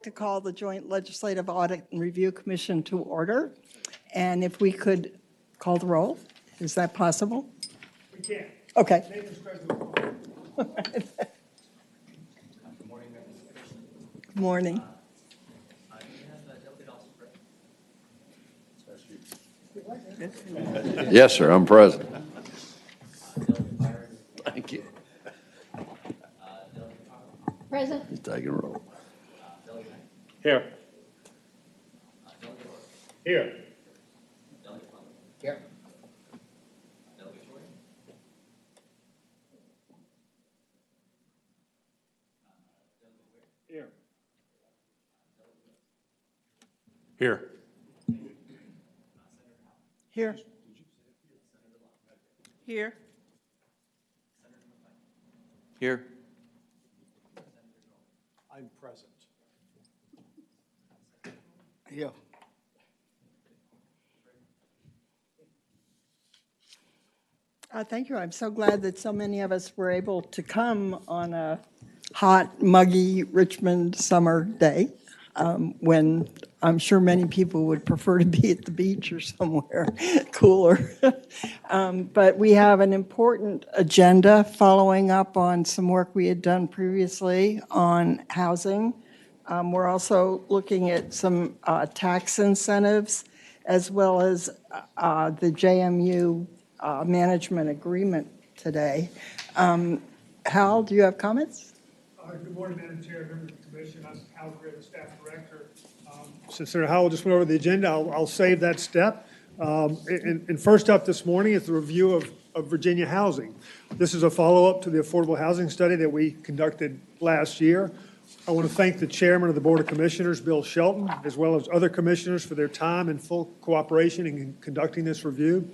To call the Joint Legislative Audit and Review Commission to order. And if we could call the roll, is that possible? We can. Okay. Good morning, members of the commission. Good morning. Yes, sir, I'm present. Thank you. Present. He's taking a roll. Here. Here. Here. Here. Here. Here. Here. Here. I'm present. Here. Thank you. I'm so glad that so many of us were able to come on a hot, muggy Richmond summer day, when I'm sure many people would prefer to be at the beach or somewhere cooler. But we have an important agenda following up on some work we had done previously on housing. We're also looking at some tax incentives as well as the JMU management agreement today. Hal, do you have comments? Good morning, Madam Chair, members of the commission. I'm Hal Greer, the staff director. Since Senator Howell just went over the agenda, I'll save that step. And first up this morning is the review of Virginia housing. This is a follow-up to the affordable housing study that we conducted last year. I want to thank the chairman of the Board of Commissioners, Bill Shelton, as well as other commissioners for their time and full cooperation in conducting this review.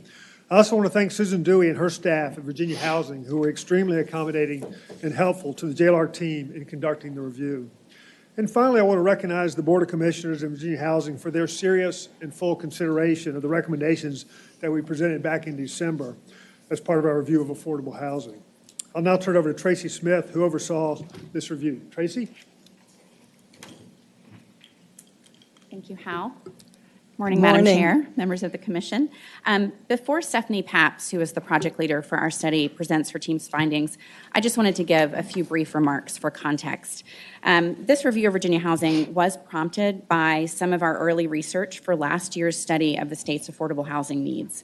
I also want to thank Susan Dewey and her staff at Virginia Housing, who were extremely accommodating and helpful to the JLARC team in conducting the review. And finally, I want to recognize the Board of Commissioners and Virginia Housing for their serious and full consideration of the recommendations that we presented back in December as part of our review of affordable housing. I'll now turn it over to Tracy Smith, who oversaw this review. Tracy? Thank you, Hal. Morning, Madam Chair, members of the Commission. Before Stephanie Papps, who is the project leader for our study, presents her team's findings, I just wanted to give a few brief remarks for context. This review of Virginia housing was prompted by some of our early research for last year's study of the state's affordable housing needs.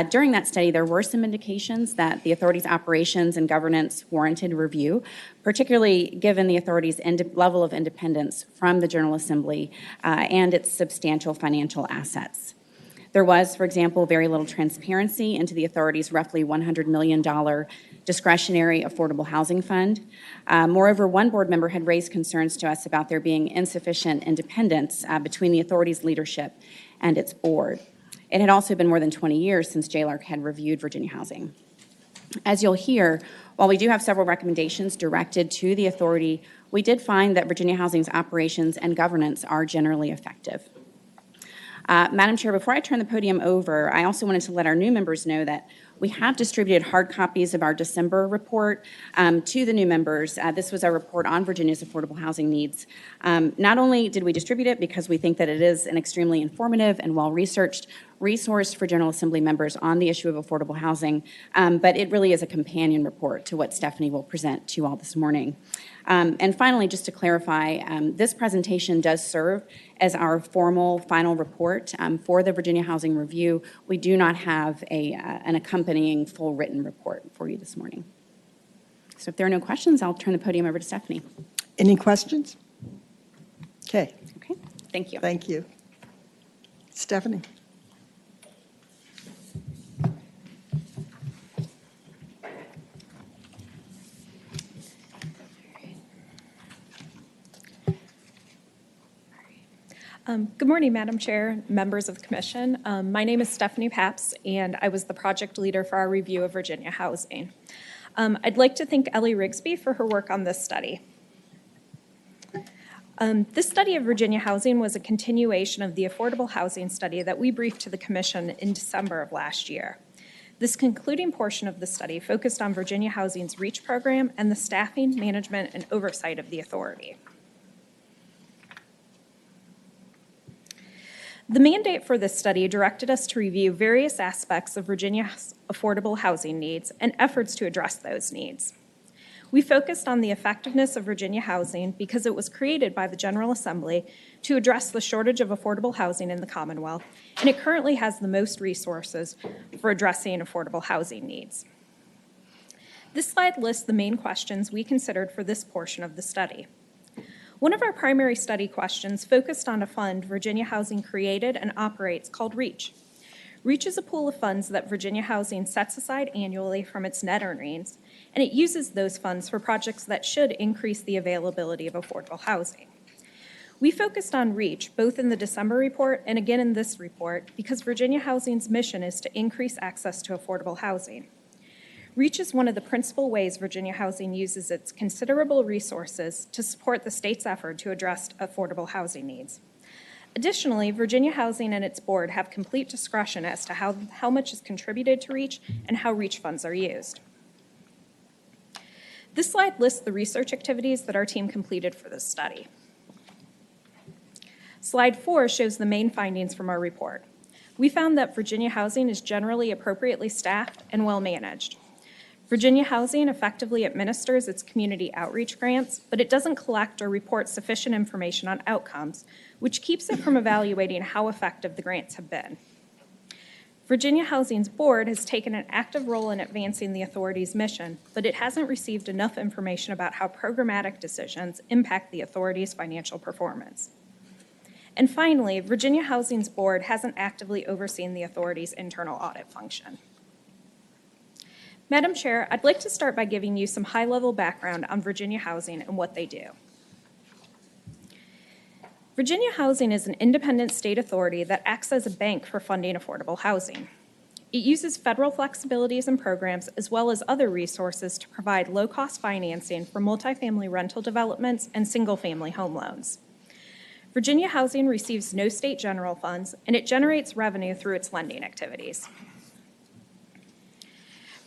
During that study, there were some indications that the authority's operations and governance warranted review, particularly given the authority's level of independence from the General Assembly and its substantial financial assets. There was, for example, very little transparency into the authority's roughly $100 million discretionary affordable housing fund. Moreover, one board member had raised concerns to us about there being insufficient independence between the authority's leadership and its board. It had also been more than 20 years since JLARC had reviewed Virginia housing. As you'll hear, while we do have several recommendations directed to the authority, we did find that Virginia housing's operations and governance are generally effective. Madam Chair, before I turn the podium over, I also wanted to let our new members know that we have distributed hard copies of our December report to the new members. This was our report on Virginia's affordable housing needs. Not only did we distribute it because we think that it is an extremely informative and well-researched resource for General Assembly members on the issue of affordable housing, but it really is a companion report to what Stephanie will present to you all this morning. And finally, just to clarify, this presentation does serve as our formal final report for the Virginia Housing Review. We do not have an accompanying full written report for you this morning. So if there are no questions, I'll turn the podium over to Stephanie. Any questions? Okay. Okay, thank you. Thank you. Stephanie. Good morning, Madam Chair, members of the Commission. My name is Stephanie Papps, and I was the project leader for our review of Virginia housing. I'd like to thank Ellie Rigsby for her work on this study. This study of Virginia housing was a continuation of the affordable housing study that we briefed to the Commission in December of last year. This concluding portion of the study focused on Virginia Housing's REACH program and the staffing, management, and oversight of the authority. The mandate for this study directed us to review various aspects of Virginia's affordable housing needs and efforts to address those needs. We focused on the effectiveness of Virginia housing because it was created by the General Assembly to address the shortage of affordable housing in the Commonwealth, and it currently has the most resources for addressing affordable housing needs. This slide lists the main questions we considered for this portion of the study. One of our primary study questions focused on a fund Virginia Housing created and operates called REACH. REACH is a pool of funds that Virginia Housing sets aside annually from its net earnings, and it uses those funds for projects that should increase the availability of affordable housing. We focused on REACH both in the December report and again in this report because Virginia Housing's mission is to increase access to affordable housing. REACH is one of the principal ways Virginia Housing uses its considerable resources to support the state's effort to address affordable housing needs. Additionally, Virginia Housing and its board have complete discretion as to how much is contributed to REACH and how REACH funds are used. This slide lists the research activities that our team completed for this study. Slide 4 shows the main findings from our report. We found that Virginia Housing is generally appropriately staffed and well managed. Virginia Housing effectively administers its community outreach grants, but it doesn't collect or report sufficient information on outcomes, which keeps it from evaluating how effective the grants have been. Virginia Housing's board has taken an active role in advancing the authority's mission, but it hasn't received enough information about how programmatic decisions impact the authority's financial performance. And finally, Virginia Housing's board hasn't actively overseen the authority's internal audit function. Madam Chair, I'd like to start by giving you some high-level background on Virginia Housing and what they do. Virginia Housing is an independent state authority that acts as a bank for funding affordable housing. It uses federal flexibilities and programs as well as other resources to provide low-cost financing for multifamily rental developments and single-family home loans. Virginia Housing receives no state general funds, and it generates revenue through its lending activities.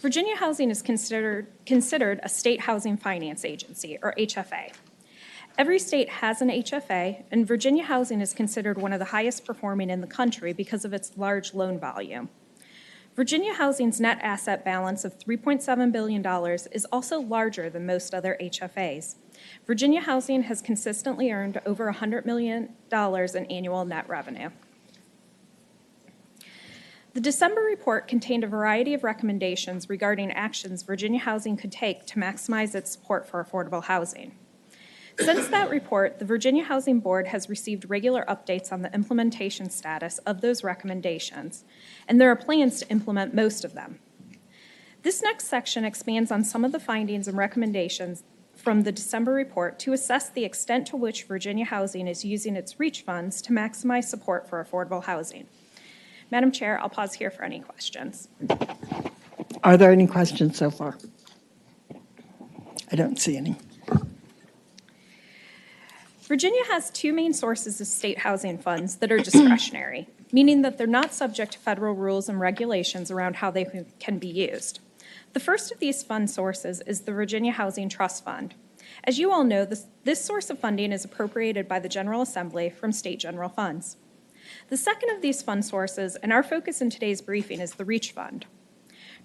Virginia Housing is considered a state housing finance agency, or HFA. Every state has an HFA, and Virginia Housing is considered one of the highest performing in the country because of its large loan volume. Virginia Housing's net asset balance of $3.7 billion is also larger than most other HFAs. Virginia Housing has consistently earned over $100 million in annual net revenue. The December report contained a variety of recommendations regarding actions Virginia Housing could take to maximize its support for affordable housing. Since that report, the Virginia Housing Board has received regular updates on the implementation status of those recommendations, and there are plans to implement most of them. This next section expands on some of the findings and recommendations from the December report to assess the extent to which Virginia Housing is using its REACH funds to maximize support for affordable housing. Madam Chair, I'll pause here for any questions. Are there any questions so far? I don't see any. Virginia has two main sources of state housing funds that are discretionary, meaning that they're not subject to federal rules and regulations around how they can be used. The first of these fund sources is the Virginia Housing Trust Fund. As you all know, this source of funding is appropriated by the General Assembly from state general funds. The second of these fund sources, and our focus in today's briefing, is the REACH Fund.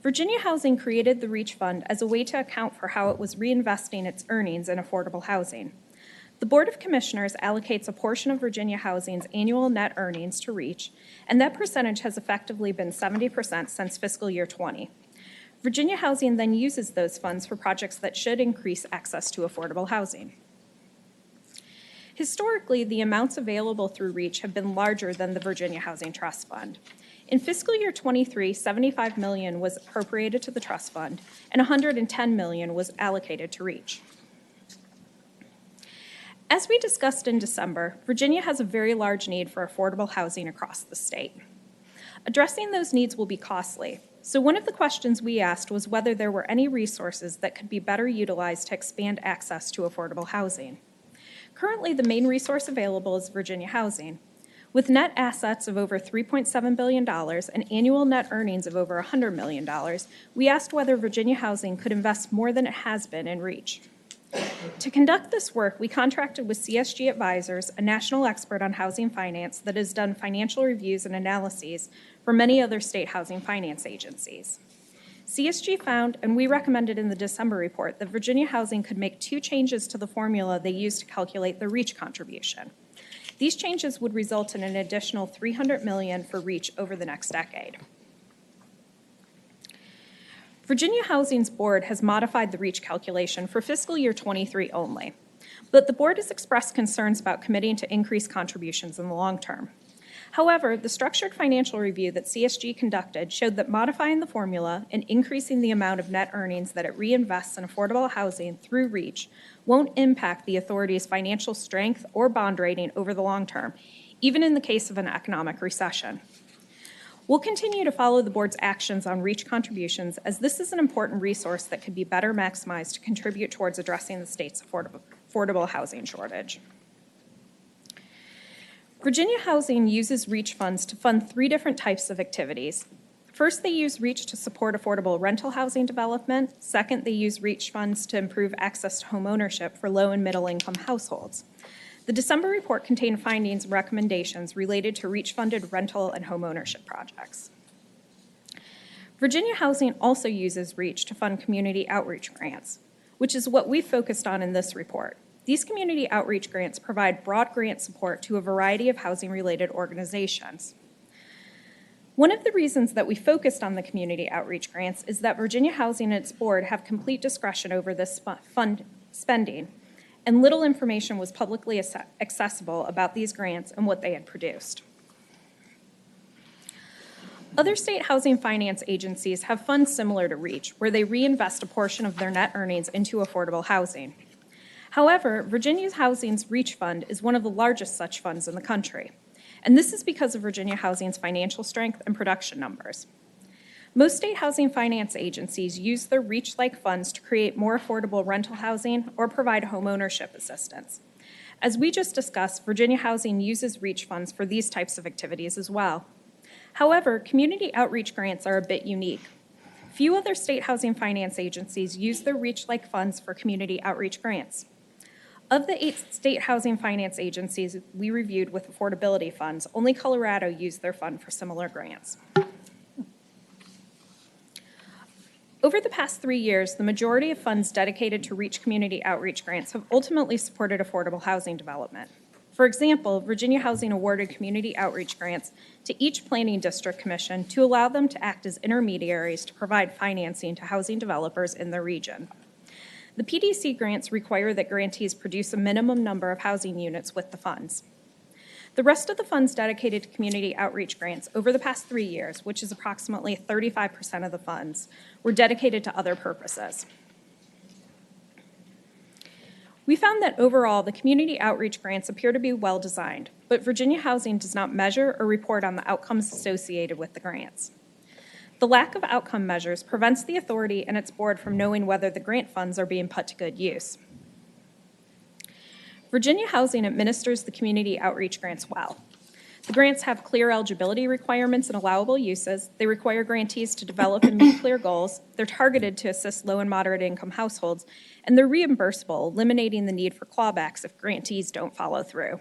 Virginia Housing created the REACH Fund as a way to account for how it was reinvesting its earnings in affordable housing. The Board of Commissioners allocates a portion of Virginia Housing's annual net earnings to REACH, and that percentage has effectively been 70% since fiscal year 20. Virginia Housing then uses those funds for projects that should increase access to affordable housing. Historically, the amounts available through REACH have been larger than the Virginia Housing Trust Fund. In fiscal year 23, $75 million was appropriated to the trust fund, and $110 million was allocated to REACH. As we discussed in December, Virginia has a very large need for affordable housing across the state. Addressing those needs will be costly, so one of the questions we asked was whether there were any resources that could be better utilized to expand access to affordable housing. Currently, the main resource available is Virginia Housing. With net assets of over $3.7 billion and annual net earnings of over $100 million, we asked whether Virginia Housing could invest more than it has been in REACH. To conduct this work, we contracted with CSG Advisors, a national expert on housing finance that has done financial reviews and analyses for many other state housing finance agencies. CSG found, and we recommended in the December report, that Virginia Housing could make 2 changes to the formula they use to calculate the REACH contribution. These changes would result in an additional $300 million for REACH over the next decade. Virginia Housing's board has modified the REACH calculation for fiscal year 23 only, but the board has expressed concerns about committing to increased contributions in the long term. However, the structured financial review that CSG conducted showed that modifying the formula and increasing the amount of net earnings that it reinvests in affordable housing through REACH won't impact the authority's financial strength or bond rating over the long term, even in the case of an economic recession. We'll continue to follow the board's actions on REACH contributions, as this is an important resource that could be better maximized to contribute towards addressing the state's affordable housing shortage. Virginia Housing uses REACH funds to fund 3 different types of activities. First, they use REACH to support affordable rental housing development. Second, they use REACH funds to improve access to homeownership for low and middle income households. The December report contained findings and recommendations related to REACH-funded rental and homeownership projects. Virginia Housing also uses REACH to fund community outreach grants, which is what we focused on in this report. These community outreach grants provide broad grant support to a variety of housing-related organizations. One of the reasons that we focused on the community outreach grants is that Virginia Housing and its board have complete discretion over this fund spending, and little information was publicly accessible about these grants and what they had produced. Other state housing finance agencies have funds similar to REACH, where they reinvest a portion of their net earnings into affordable housing. However, Virginia Housing's REACH fund is one of the largest such funds in the country, and this is because of Virginia Housing's financial strength and production numbers. Most state housing finance agencies use their REACH-like funds to create more affordable rental housing or provide homeownership assistance. As we just discussed, Virginia Housing uses REACH funds for these types of activities as well. However, community outreach grants are a bit unique. Few other state housing finance agencies use their REACH-like funds for community outreach grants. Of the 8 state housing finance agencies we reviewed with affordability funds, only Colorado used their fund for similar grants. Over the past 3 years, the majority of funds dedicated to REACH community outreach grants have ultimately supported affordable housing development. For example, Virginia Housing awarded community outreach grants to each planning district commission to allow them to act as intermediaries to provide financing to housing developers in their region. The PDC grants require that grantees produce a minimum number of housing units with the funds. The rest of the funds dedicated to community outreach grants over the past 3 years, which is approximately 35% of the funds, were dedicated to other purposes. We found that overall, the community outreach grants appear to be well designed, but Virginia Housing does not measure or report on the outcomes associated with the grants. The lack of outcome measures prevents the authority and its board from knowing whether the grant funds are being put to good use. Virginia Housing administers the community outreach grants well. The grants have clear eligibility requirements and allowable uses. They require grantees to develop and meet clear goals. They're targeted to assist low and moderate income households, and they're reimbursable, eliminating the need for clawbacks if grantees don't follow through.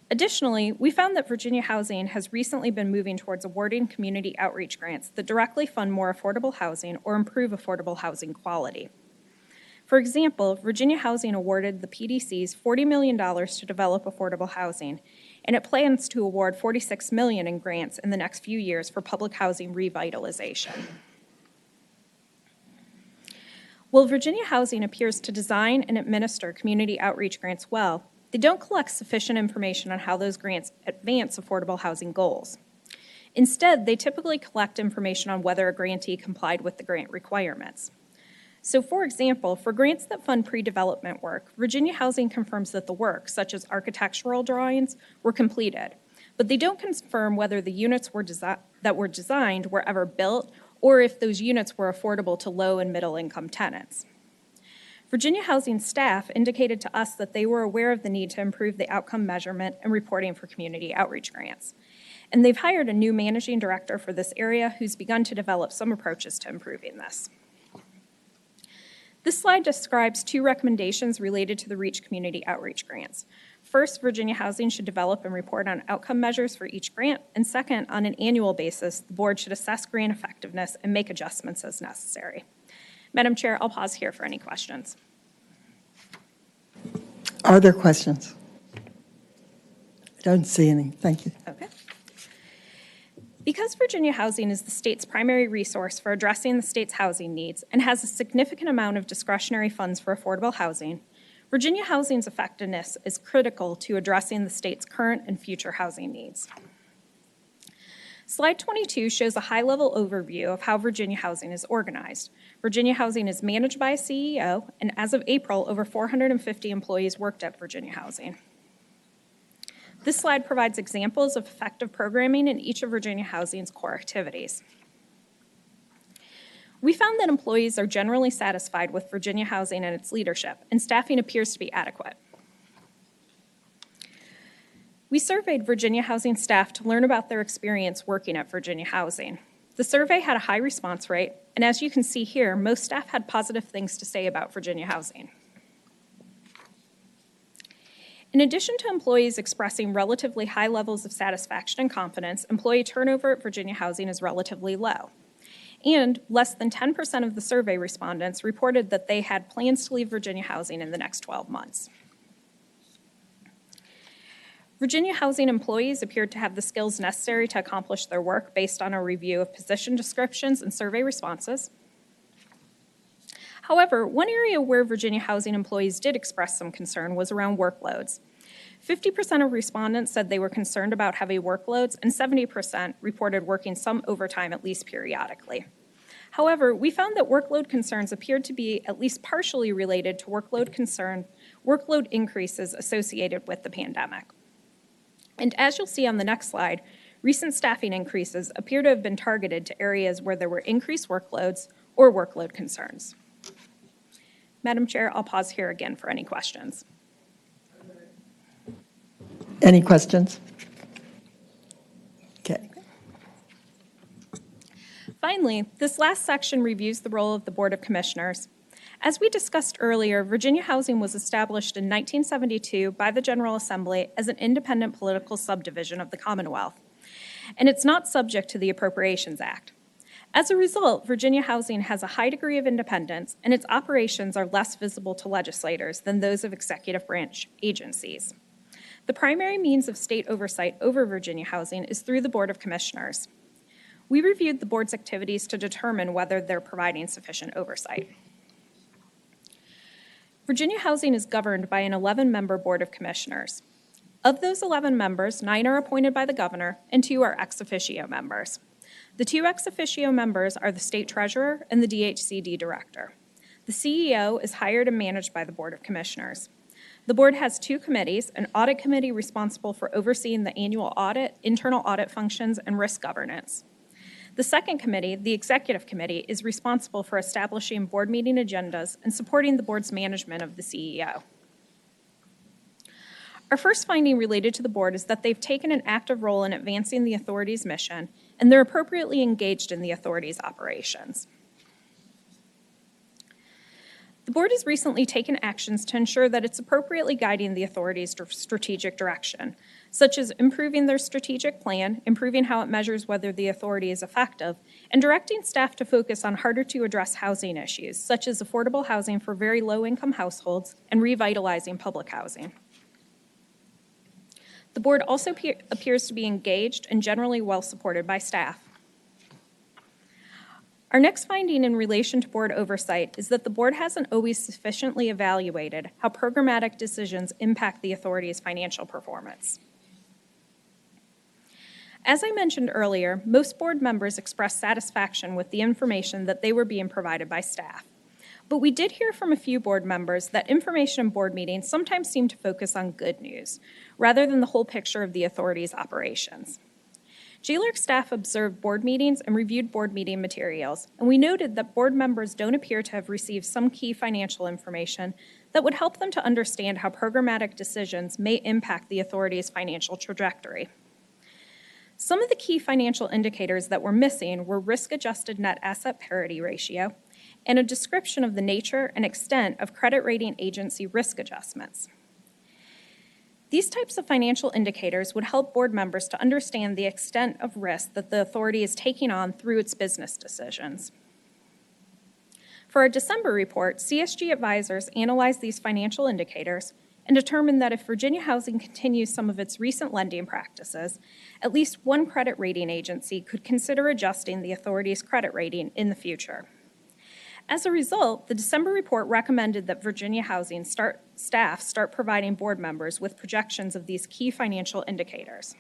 Additionally, we found that Virginia Housing has recently been moving towards awarding community outreach grants that directly fund more affordable housing or improve affordable housing quality. For example, Virginia Housing awarded the PDCs $40 million to develop affordable housing, and it plans to award $46 million in grants in the next few years for public housing revitalization. While Virginia Housing appears to design and administer community outreach grants well, they don't collect sufficient information on how those grants advance affordable housing goals. Instead, they typically collect information on whether a grantee complied with the grant requirements. So, for example, for grants that fund pre-development work, Virginia Housing confirms that the work, such as architectural drawings, were completed, but they don't confirm whether the units that were designed were ever built or if those units were affordable to low and middle income tenants. Virginia Housing staff indicated to us that they were aware of the need to improve the outcome measurement and reporting for community outreach grants. And they've hired a new managing director for this area who's begun to develop some approaches to improving this. This slide describes two recommendations related to the REACH Community Outreach Grants. First, Virginia Housing should develop and report on outcome measures for each grant, and second, on an annual basis, the board should assess grant effectiveness and make adjustments as necessary. Madam Chair, I'll pause here for any questions. Are there questions? I don't see any. Thank you. Okay. Because Virginia Housing is the state's primary resource for addressing the state's housing needs and has a significant amount of discretionary funds for affordable housing, Virginia Housing's effectiveness is critical to addressing the state's current and future housing needs. Slide 22 shows a high-level overview of how Virginia Housing is organized. Virginia Housing is managed by a CEO, and as of April, over 450 employees worked at Virginia Housing. This slide provides examples of effective programming in each of Virginia Housing's core activities. We found that employees are generally satisfied with Virginia Housing and its leadership, and staffing appears to be adequate. We surveyed Virginia Housing staff to learn about their experience working at Virginia Housing. The survey had a high response rate, and as you can see here, most staff had positive things to say about Virginia Housing. In addition to employees expressing relatively high levels of satisfaction and confidence, employee turnover at Virginia Housing is relatively low. And less than 10% of the survey respondents reported that they had plans to leave Virginia Housing in the next 12 months. Virginia Housing employees appeared to have the skills necessary to accomplish their work based on a review of position descriptions and survey responses. However, one area where Virginia Housing employees did express some concern was around workloads. 50% of respondents said they were concerned about heavy workloads, and 70% reported working some overtime at least periodically. However, we found that workload concerns appeared to be at least partially related to workload increases associated with the pandemic. And as you'll see on the next slide, recent staffing increases appear to have been targeted to areas where there were increased workloads or workload concerns. Madam Chair, I'll pause here again for any questions. Any questions? Okay. Finally, this last section reviews the role of the Board of Commissioners. As we discussed earlier, Virginia Housing was established in 1972 by the General Assembly as an independent political subdivision of the Commonwealth, and it's not subject to the Appropriations Act. As a result, Virginia Housing has a high degree of independence, and its operations are less visible to legislators than those of executive branch agencies. The primary means of state oversight over Virginia Housing is through the Board of Commissioners. We reviewed the board's activities to determine whether they're providing sufficient oversight. Virginia Housing is governed by an 11-member Board of Commissioners. Of those 11 members, 9 are appointed by the governor and 2 are ex officio members. The 2 ex officio members are the state treasurer and the DHCD director. The CEO is hired and managed by the Board of Commissioners. The board has 2 committees, an audit committee responsible for overseeing the annual audit, internal audit functions, and risk governance. The second committee, the executive committee, is responsible for establishing board meeting agendas and supporting the board's management of the CEO. Our first finding related to the board is that they've taken an active role in advancing the authority's mission, and they're appropriately engaged in the authority's operations. The board has recently taken actions to ensure that it's appropriately guiding the authority's strategic direction, such as improving their strategic plan, improving how it measures whether the authority is effective, and directing staff to focus on harder to address housing issues, such as affordable housing for very low-income households and revitalizing public housing. The board also appears to be engaged and generally well supported by staff. Our next finding in relation to board oversight is that the board hasn't always sufficiently evaluated how programmatic decisions impact the authority's financial performance. As I mentioned earlier, most board members expressed satisfaction with the information that they were being provided by staff. But we did hear from a few board members that information in board meetings sometimes seem to focus on good news, rather than the whole picture of the authority's operations. JLARC staff observed board meetings and reviewed board meeting materials, and we noted that board members don't appear to have received some key financial information that would help them to understand how programmatic decisions may impact the authority's financial trajectory. Some of the key financial indicators that were missing were risk-adjusted net asset parity ratio and a description of the nature and extent of credit rating agency risk adjustments. These types of financial indicators would help board members to understand the extent of risk that the authority is taking on through its business decisions. For our December report, CSG advisors analyzed these financial indicators and determined that if Virginia Housing continues some of its recent lending practices, at least one credit rating agency could consider adjusting the authority's credit rating in the future. As a result, the December report recommended that Virginia Housing staff start providing board members with projections of these key financial indicators.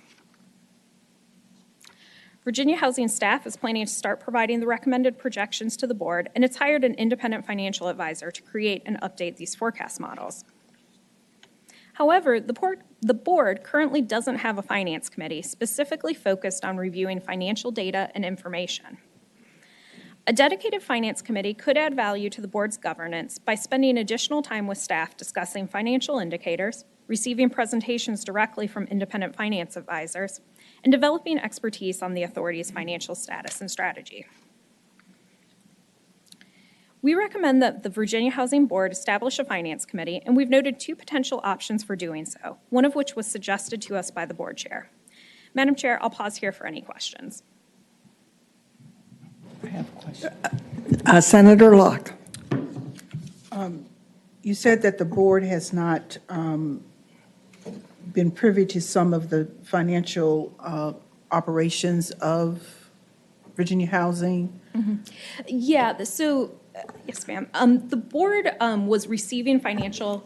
Virginia Housing staff is planning to start providing the recommended projections to the board, and it's hired an independent financial advisor to create and update these forecast models. However, the board currently doesn't have a finance committee specifically focused on reviewing financial data and information. A dedicated finance committee could add value to the board's governance by spending additional time with staff discussing financial indicators, receiving presentations directly from independent finance advisors, and developing expertise on the authority's financial status and strategy. We recommend that the Virginia Housing Board establish a finance committee, and we've noted two potential options for doing so, one of which was suggested to us by the board chair. Madam Chair, I'll pause here for any questions. I have a question. Senator Locke. You said that the board has not been privy to some of the financial operations of Virginia Housing. Yeah, so, yes, ma'am. The board was receiving financial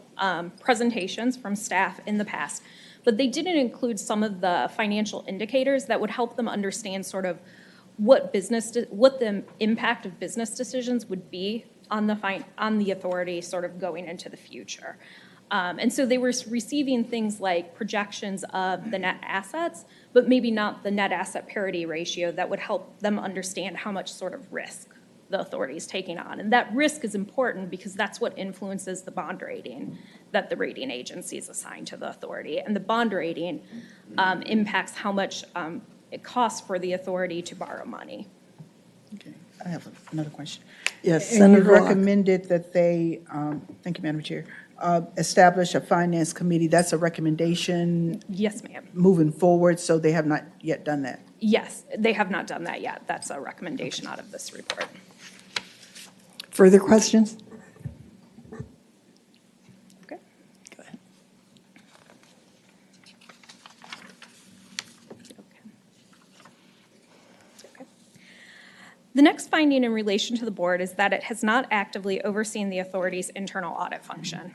presentations from staff in the past, but they didn't include some of the financial indicators that would help them understand sort of what the impact of business decisions would be on the authority sort of going into the future. And so they were receiving things like projections of the net assets, but maybe not the net asset parity ratio that would help them understand how much sort of risk the authority is taking on. And that risk is important because that's what influences the bond rating that the rating agencies assign to the authority. And the bond rating impacts how much it costs for the authority to borrow money. Okay, I have another question. Yes, And you Senator Locke. recommended that they, thank you, Madam Chair, establish a finance committee. That's a recommendation Yes, ma'am. moving forward, so they have not yet done that. Yes, they have not done that yet. That's a recommendation out of this report. Further questions? Okay. Go ahead. Okay. The next finding in relation to the board is that it has not actively overseen the authority's internal audit function.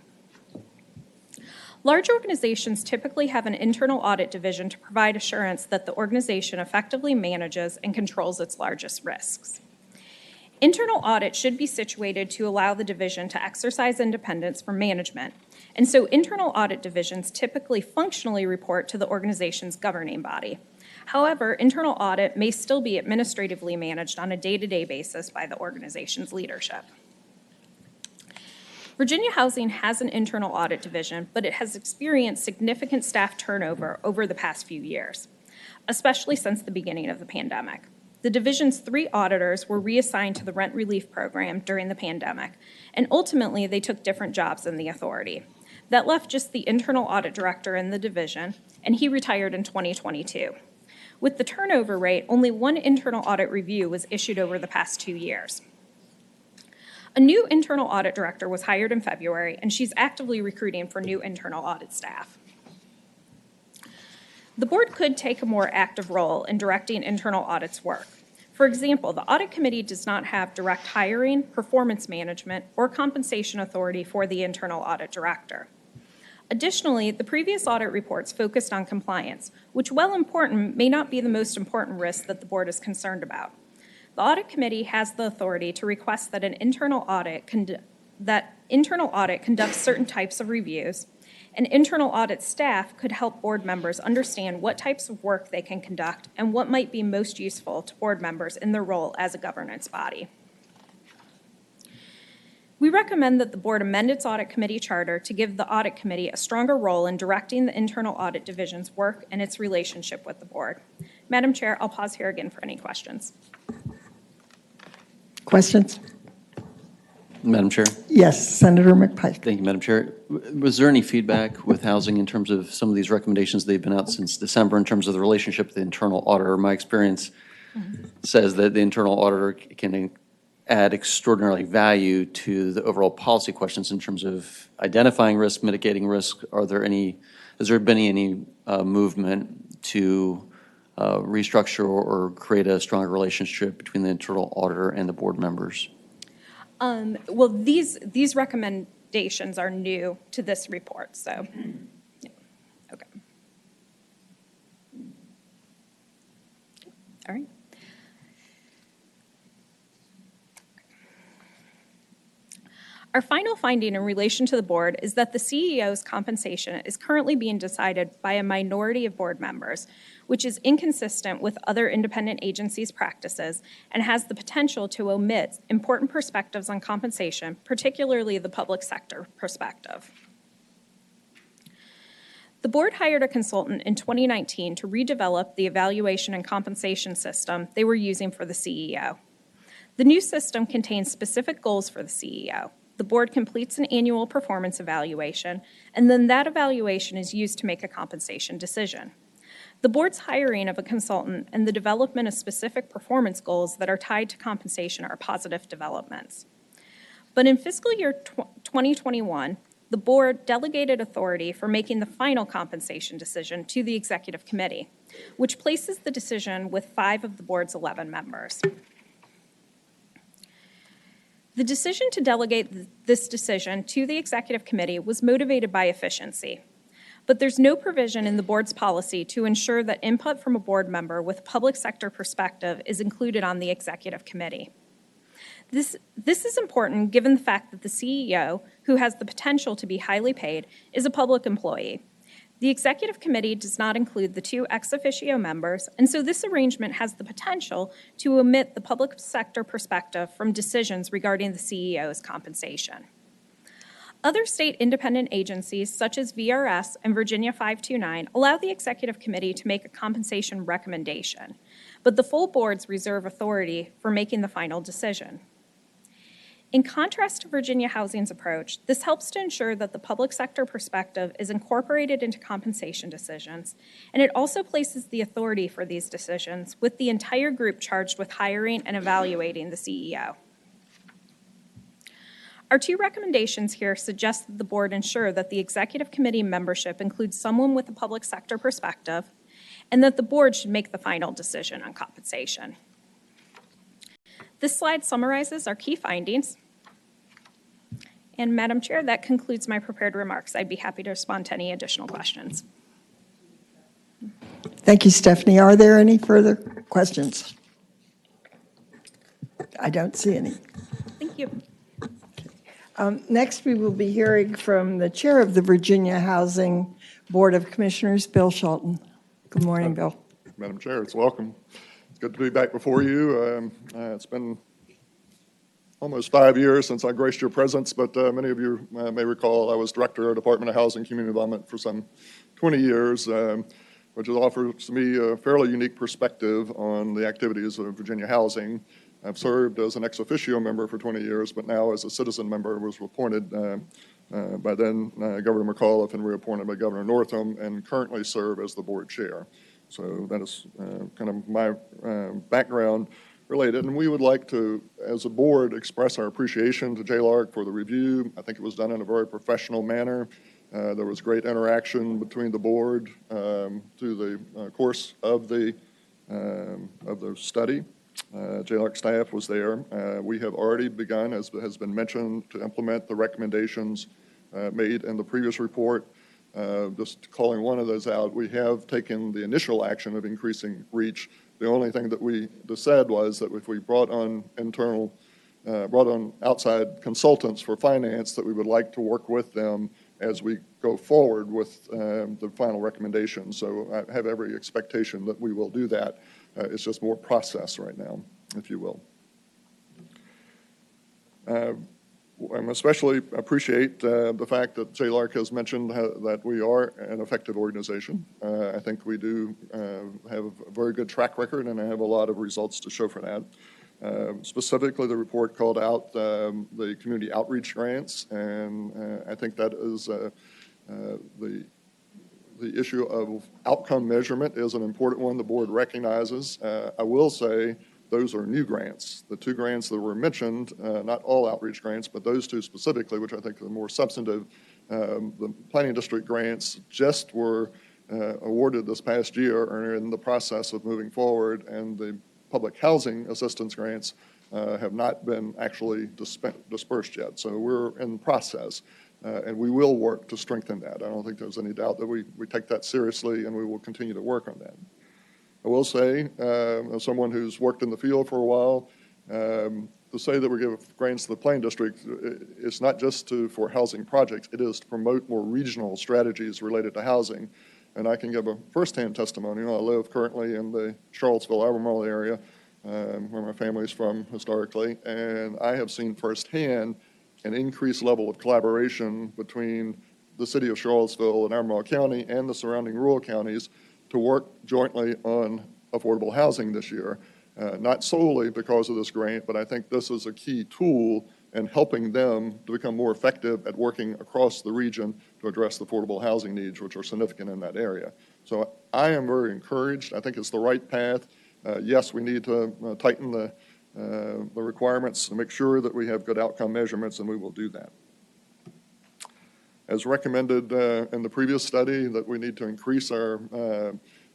Large organizations typically have an internal audit division to provide assurance that the organization effectively manages and controls its largest risks. Internal audit should be situated to allow the division to exercise independence from management, and so internal audit divisions typically functionally report to the organization's governing body. However, internal audit may still be administratively managed on a day-to-day basis by the organization's leadership. Virginia Housing has an internal audit division, but it has experienced significant staff turnover over the past few years, especially since the beginning of the pandemic. The division's 3 auditors were reassigned to the rent relief program during the pandemic, and ultimately they took different jobs in the authority. That left just the internal audit director in the division, and he retired in 2022. With the turnover rate, only 1 internal audit review was issued over the past 2 years. A new internal audit director was hired in February, and she's actively recruiting for new internal audit staff. The board could take a more active role in directing internal audit's work. For example, the audit committee does not have direct hiring, performance management, or compensation authority for the internal audit director. Additionally, the previous audit reports focused on compliance, which, while important, may not be the most important risk that the board is concerned about. The audit committee has the authority to request that an internal audit conducts certain types of reviews, and internal audit staff could help board members understand what types of work they can conduct and what might be most useful to board members in their role as a governance body. We recommend that the board amend its audit committee charter to give the audit committee a stronger role in directing the internal audit division's work and its relationship with the board. Madam Chair, I'll pause here again for any questions. Questions? Madam Chair. Yes, Senator McPike. Thank you, Madam Chair. Was there any feedback with housing in terms of some of these recommendations? They've been out since December in terms of the relationship with the internal auditor. My experience says that the internal auditor can add extraordinary value to the overall policy questions in terms of identifying risk, mitigating risk. Has there been any movement to restructure or create a stronger relationship between the internal auditor and the board members? Well, these recommendations are new to this report, so, yeah. Okay. All right. Our final finding in relation to the board is that the CEO's compensation is currently being decided by a minority of board members, which is inconsistent with other independent agencies' practices and has the potential to omit important perspectives on compensation, particularly the public sector perspective. The board hired a consultant in 2019 to redevelop the evaluation and compensation system they were using for the CEO. The new system contains specific goals for the CEO. The board completes an annual performance evaluation, and then that evaluation is used to make a compensation decision. The board's hiring of a consultant and the development of specific performance goals that are tied to compensation are positive developments. But in fiscal year 2021, the board delegated authority for making the final compensation decision to the executive committee, which places the decision with 5 of the board's 11 members. The decision to delegate this decision to the executive committee was motivated by efficiency. But there's no provision in the board's policy to ensure that input from a board member with a public sector perspective is included on the executive committee. This is important given the fact that the CEO, who has the potential to be highly paid, is a public employee. The executive committee does not include the 2 ex officio members, and so this arrangement has the potential to omit the public sector perspective from decisions regarding the CEO's compensation. Other state independent agencies, such as VRS and Virginia 529, allow the executive committee to make a compensation recommendation, but the full boards reserve authority for making the final decision. In contrast to Virginia Housing's approach, this helps to ensure that the public sector perspective is incorporated into compensation decisions, and it also places the authority for these decisions with the entire group charged with hiring and evaluating the CEO. Our 2 recommendations here suggest that the board ensure that the executive committee membership includes someone with a public sector perspective, and that the board should make the final decision on compensation. This slide summarizes our key findings. And Madam Chair, that concludes my prepared remarks. I'd be happy to respond to any additional questions. Thank you, Stephanie. Are there any further questions? I don't see any. Thank you. Next, we will be hearing from the chair of the Virginia Housing Board of Commissioners, Bill Shelton. Good morning, Bill. Madam Chair, it's welcome. It's good to be back before you. It's been almost 5 years since I graced your presence, but many of you may recall I was director of Department of Housing and Community Development for some 20 years, which offers me a fairly unique perspective on the activities of Virginia Housing. I've served as an ex officio member for 20 years, but now as a citizen member was appointed by then Governor McAuliffe and reappointed by Governor Northam, and currently serve as the board chair. So that is kind of my background related. And we would like to, as a board, express our appreciation to JLARC for the review. I think it was done in a very professional manner. There was great interaction between the board through the course of the study. JLARC staff was there. We have already begun, as has been mentioned, to implement the recommendations made in the previous report. Just calling one of those out, we have taken the initial action of increasing reach. The only thing that we said was that if we brought on outside consultants for finance, that we would like to work with them as we go forward with the final recommendations. So I have every expectation that we will do that. It's just more process right now, if you will. I especially appreciate the fact that JLARC has mentioned that we are an effective organization. I think we do have a very good track record, and I have a lot of results to show for that. Specifically, the report called out the community outreach grants, and I think that is the issue of outcome measurement is an important one the board recognizes. I will say those are new grants. The two grants that were mentioned, not all outreach grants, but those two specifically, which I think are more substantive, the planning district grants just were awarded this past year and are in the process of moving forward, and the public housing assistance grants have not been actually dispersed yet. So we're in the process, and we will work to strengthen that. I don't think there's any doubt that we take that seriously, and we will continue to work on that. I will say, as someone who's worked in the field for a while, to say that we give grants to the planning district, it's not just for housing projects, it is to promote more regional strategies related to housing. And I can give a firsthand testimonial. I live currently in the Charlottesville, Albemarle area, where my family's from historically, and I have seen firsthand an increased level of collaboration between the city of Charlottesville and Albemarle County and the surrounding rural counties to work jointly on affordable housing this year. Not solely because of this grant, but I think this is a key tool in helping them to become more effective at working across the region to address the affordable housing needs, which are significant in that area. So I am very encouraged. I think it's the right path. Yes, we need to tighten the requirements to make sure that we have good outcome measurements, and we will do that. As recommended in the previous study, that we need to increase our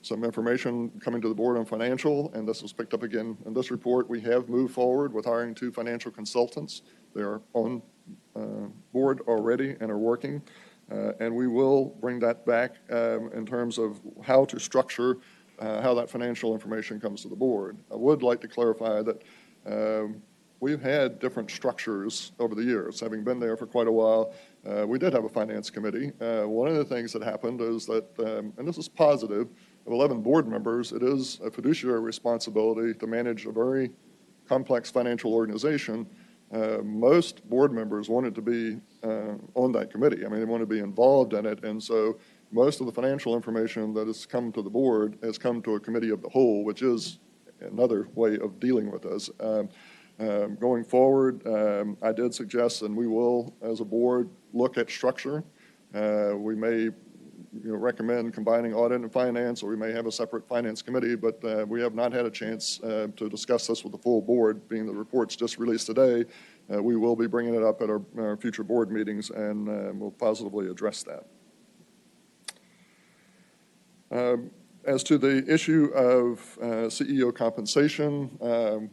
some information coming to the board on financial, and this was picked up again in this report. We have moved forward with hiring 2 financial consultants. They are on board already and are working, and we will bring that back in terms of how to structure how that financial information comes to the board. I would like to clarify that we've had different structures over the years. Having been there for quite a while, we did have a finance committee. One of the things that happened is that, and this is positive, of 11 board members, it is a fiduciary responsibility to manage a very complex financial organization. Most board members wanted to be on that committee. I mean, they want to be involved in it, and so most of the financial information that has come to the board has come to a committee of the whole, which is another way of dealing with this. Going forward, I did suggest, and we will, as a board, look at structure. We may recommend combining audit and finance, or we may have a separate finance committee, but we have not had a chance to discuss this with the full board, being the report's just released today. We will be bringing it up at our future board meetings, and we'll positively address that. As to the issue of CEO compensation,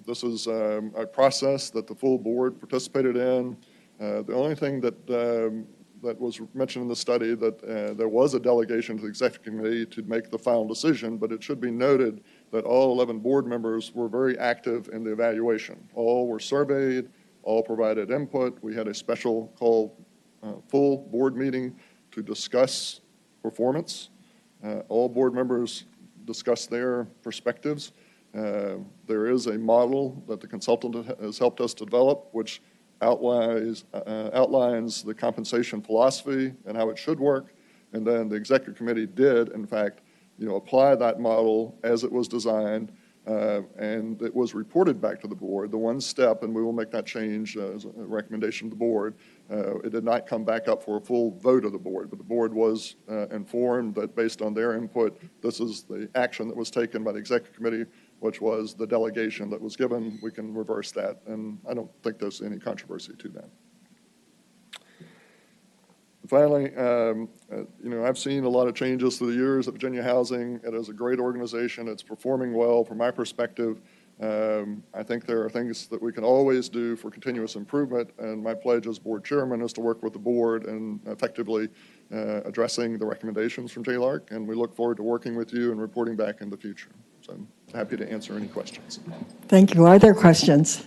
this is a process that the full board participated in. The only thing that was mentioned in the study that there was a delegation to the executive committee to make the final decision, but it should be noted that all 11 board members were very active in the evaluation. All were surveyed, all provided input. We had a special called full board meeting to discuss performance. All board members discussed their perspectives. There is a model that the consultant has helped us develop, which outlines the compensation philosophy and how it should work, and then the executive committee did, in fact, apply that model as it was designed, and it was reported back to the board. The one step, and we will make that change as a recommendation to the board, it did not come back up for a full vote of the board, but the board was informed that based on their input, this is the action that was taken by the executive committee, which was the delegation that was given. We can reverse that, and I don't think there's any controversy to that. Finally, I've seen a lot of changes through the years at Virginia Housing. It is a great organization. It's performing well from my perspective. I think there are things that we can always do for continuous improvement, and my pledge as board chairman is to work with the board and effectively addressing the recommendations from JLARC, and we look forward to working with you and reporting back in the future. So I'm happy to answer any questions. Thank you. Are there questions?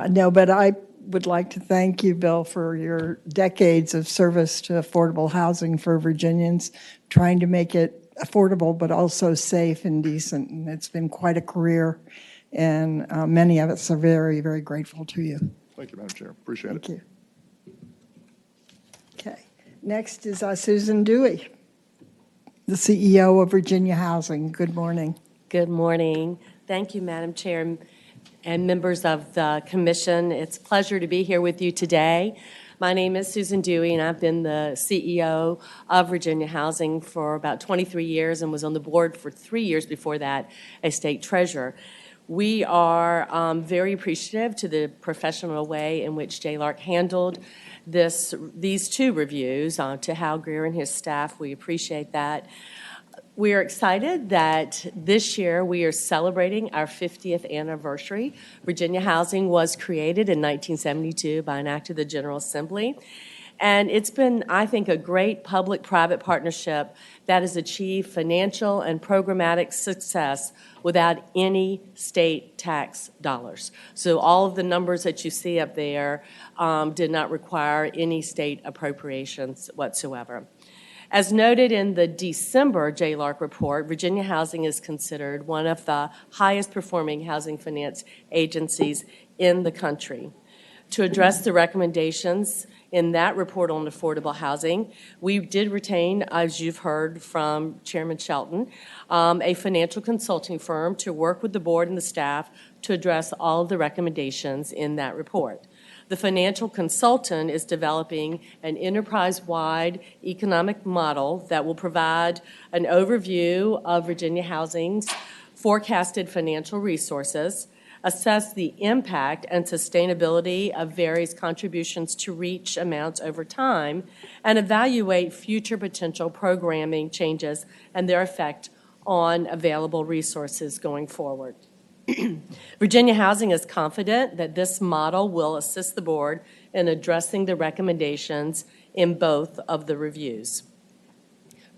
No, but I would like to thank you, Bill, for your decades of service to affordable housing for Virginians, trying to make it affordable but also safe and decent. And it's been quite a career, and many of us are very, very grateful to you. Thank you, Madam Chair. Appreciate it. Thank you. Okay. Next is Susan Dewey, the CEO of Virginia Housing. Good morning. Good morning. Thank you, Madam Chair and members of the commission. It's a pleasure to be here with you today. My name is Susan Dewey, and I've been the CEO of Virginia Housing for about 23 years and was on the board for 3 years before that as state treasurer. We are very appreciative to the professional way in which JLARC handled these two reviews. To Hal Greer and his staff, we appreciate that. We are excited that this year we are celebrating our 50th anniversary. Virginia Housing was created in 1972 by an act of the General Assembly. And it's been, I think, a great public-private partnership that has achieved financial and programmatic success without any state tax dollars. So all of the numbers that you see up there did not require any state appropriations whatsoever. As noted in the December JLARC report, Virginia Housing is considered one of the highest performing housing finance agencies in the country. To address the recommendations in that report on affordable housing, we did retain, as you've heard from Chairman Shelton, a financial consulting firm to work with the board and the staff to address all of the recommendations in that report. The financial consultant is developing an enterprise-wide economic model that will provide an overview of Virginia Housing's forecasted financial resources, assess the impact and sustainability of various contributions to reach amounts over time, and evaluate future potential programming changes and their effect on available resources going forward. Virginia Housing is confident that this model will assist the board in addressing the recommendations in both of the reviews.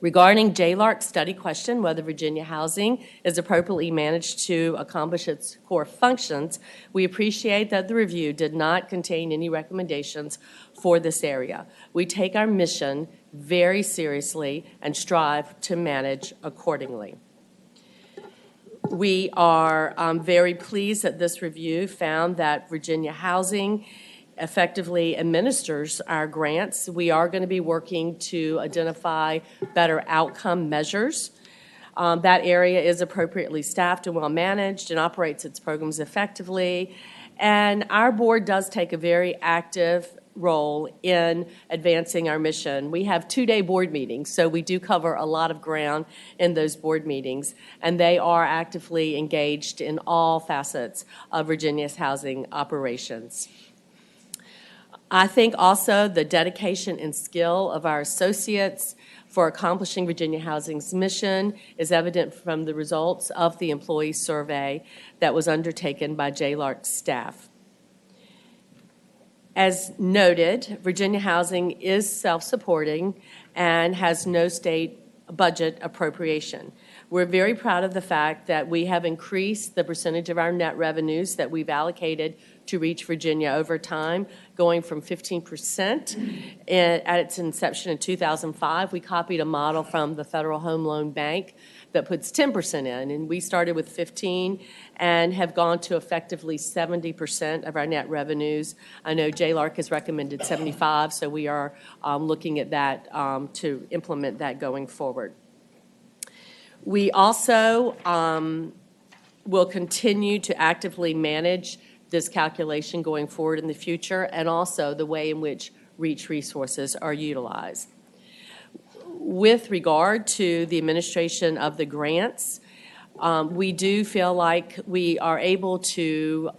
Regarding JLARC's study question, whether Virginia Housing is appropriately managed to accomplish its core functions, we appreciate that the review did not contain any recommendations for this area. We take our mission very seriously and strive to manage accordingly. We are very pleased that this review found that Virginia Housing effectively administers our grants. We are going to be working to identify better outcome measures. That area is appropriately staffed and well managed and operates its programs effectively. And our board does take a very active role in advancing our mission. We have 2-day board meetings, so we do cover a lot of ground in those board meetings, and they are actively engaged in all facets of Virginia's housing operations. I think also the dedication and skill of our associates for accomplishing Virginia Housing's mission is evident from the results of the employee survey that was undertaken by JLARC staff. As noted, Virginia Housing is self-supporting and has no state budget appropriation. We're very proud of the fact that we have increased the percentage of our net revenues that we've allocated to Reach Virginia over time, going from 15% at its inception in 2005. We copied a model from the Federal Home Loan Bank that puts 10% in, and we started with 15 and have gone to effectively 70% of our net revenues. I know JLARC has recommended 75, so we are looking at that to implement that going forward. We also will continue to actively manage this calculation going forward in the future, and also the way in which REACH resources are utilized. With regard to the administration of the grants, we do feel like we are able to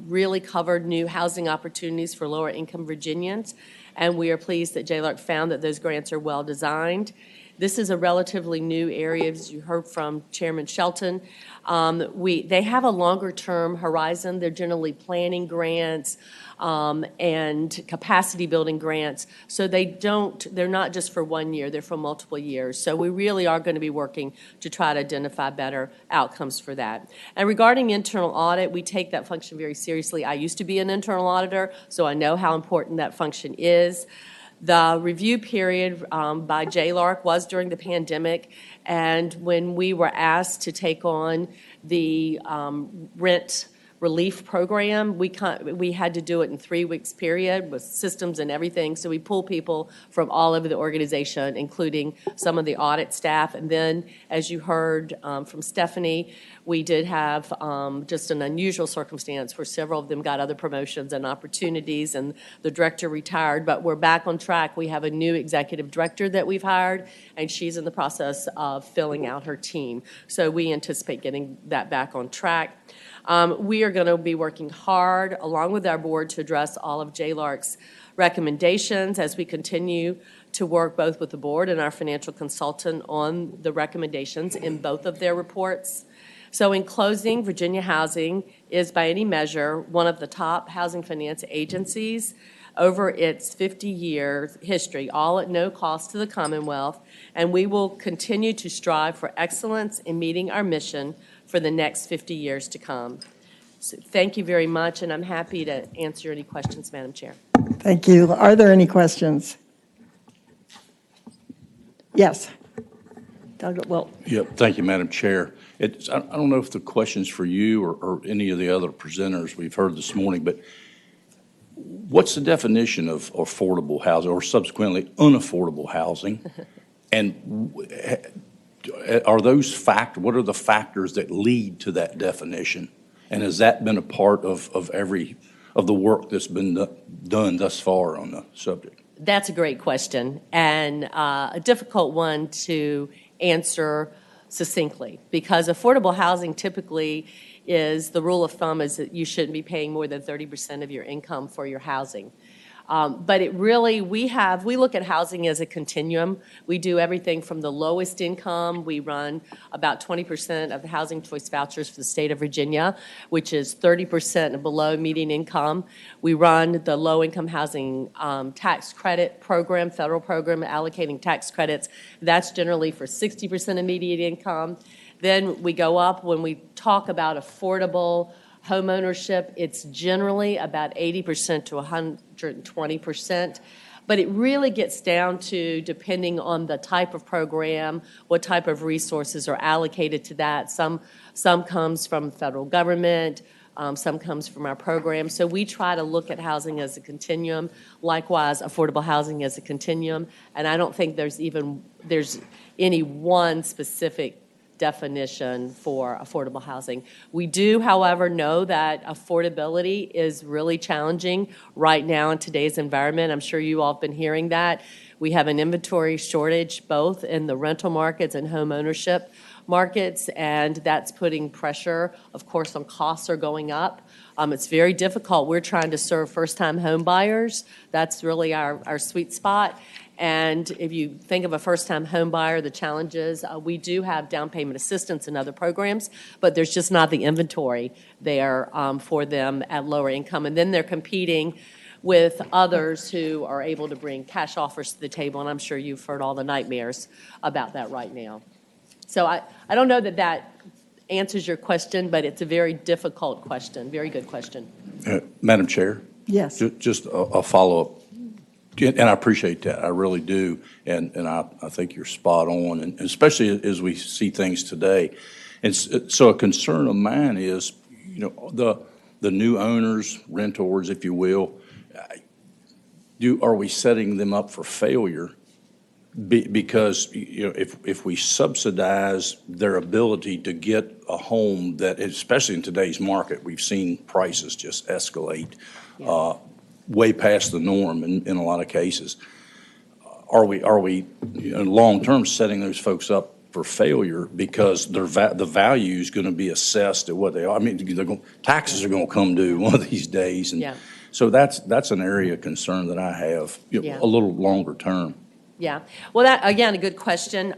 really cover new housing opportunities for lower income Virginians, and we are pleased that JLARC found that those grants are well designed. This is a relatively new area, as you heard from Chairman Shelton. They have a longer-term horizon. They're generally planning grants and capacity building grants. So they're not just for 1 year, they're for multiple years. So we really are going to be working to try to identify better outcomes for that. And regarding internal audit, we take that function very seriously. I used to be an internal auditor, so I know how important that function is. The review period by JLARC was during the pandemic, and when we were asked to take on the rent relief program. We had to do it in 3 weeks period with systems and everything. So we pull people from all over the organization, including some of the audit staff. And then, as you heard from Stephanie, we did have just an unusual circumstance where several of them got other promotions and opportunities, and the director retired. But we're back on track. We have a new executive director that we've hired, and she's in the process of filling out her team. So we anticipate getting that back on track. We are going to be working hard, along with our board, to address all of JLARC's recommendations as we continue to work both with the board and our financial consultant on the recommendations in both of their reports. So in closing, Virginia Housing is by any measure one of the top housing finance agencies over its 50-year history, all at no cost to the Commonwealth, and we will continue to strive for excellence in meeting our mission for the next 50 years to come. So thank you very much, and I'm happy to answer any questions, Madam Chair. Thank you. Are there any questions? Yes. Doug, well, Yep, thank you, Madam Chair. I don't know if the question's for you or any of the other presenters we've heard this morning, but what's the definition of affordable housing or subsequently unaffordable housing? And what are the factors that lead to that definition? And has that been a part of the work that's been done thus far on the subject? That's a great question, and a difficult one to answer succinctly, because affordable housing typically is, the rule of thumb is that you shouldn't be paying more than 30% of your income for your housing. But it really, we look at housing as a continuum. We do everything from the lowest income. We run about 20% of the housing choice vouchers for the state of Virginia, which is 30% below median income. We run the low-income housing tax credit program, federal program allocating tax credits. That's generally for 60% of median income. Then we go up when we talk about affordable home ownership. It's generally about 80% to 120%, but it really gets down to, depending on the type of program, what type of resources are allocated to that. Some comes from the federal government, some comes from our program. So we try to look at housing as a continuum, likewise affordable housing as a continuum, and I don't think there's any one specific definition for affordable housing. We do, however, know that affordability is really challenging right now in today's environment. I'm sure you all have been hearing that. We have an inventory shortage both in the rental markets and home ownership markets, and that's putting pressure. Of course, some costs are going up. It's very difficult. We're trying to serve first-time home buyers. That's really our sweet spot. And if you think of a first-time home buyer, the challenges, we do have down payment assistance and other programs, but there's just not the inventory there for them at lower income. And then they're competing with others who are able to bring cash offers to the table, and I'm sure you've heard all the nightmares about that right now. So I don't know that answers your question, but it's a very difficult question, very good question. Madam Chair? yes. Just a follow-up. And I appreciate that, I really do, and I think you're spot on, and especially as we see things today. And so a concern of mine is, the new owners, renters, if you will, are we setting them up for failure? Because if we subsidize their ability to get a home that, especially in today's market, we've seen prices just escalate. Yeah. Way past the norm in a lot of cases. Are we long term setting those folks up for failure because the value is going to be assessed at what they are? I mean, taxes are going to come due one of these days, and so that's an area of concern that I have a little longer term. Yeah, well, that again, a good question.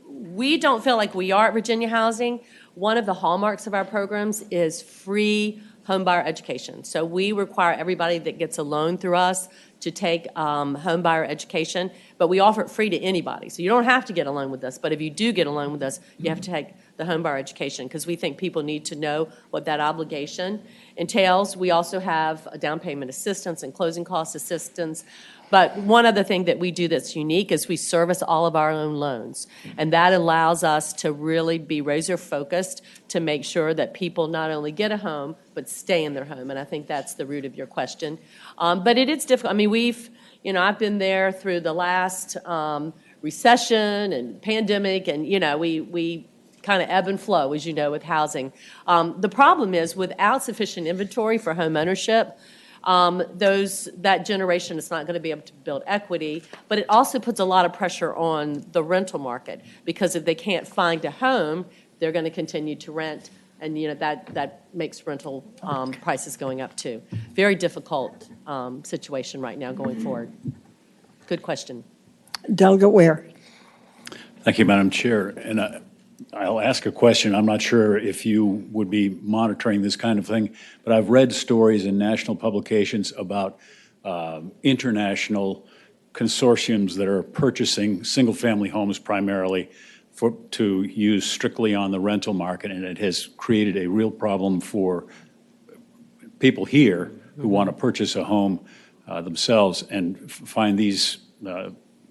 We don't feel like we are at Virginia Housing. One of the hallmarks of our programs is free homebuyer education. So we require everybody that gets a loan through us to take homebuyer education, but we offer it free to anybody. So you don't have to get a loan with us, but if you do get a loan with us, you have to take the homebuyer education because we think people need to know what that obligation entails. We also have a down payment assistance and closing cost assistance But one other thing that we do that's unique is we service all of our own loans. And that allows us to really be razor focused to make sure that people not only get a home, but stay in their home. And I think that's the root of your question. But it is difficult. I mean, I've been there through the last recession and pandemic, and, we kind of ebb and flow, as you know, with housing. The problem is without sufficient inventory for home ownership, that generation is not going to be able to build equity, but it also puts a lot of pressure on the rental market, because if they can't find a home, they're going to continue to rent, and that makes rental prices going up too. Very difficult situation right now going forward. Good question. Delegate Ware. Thank you, Madam Chair. And I'll ask a question. I'm not sure if you would be monitoring this kind of thing, but I've read stories in national publications about international consortiums that are purchasing single-family homes primarily to use strictly on the rental market, and it has created a real problem for people here who want to purchase a home themselves and find these,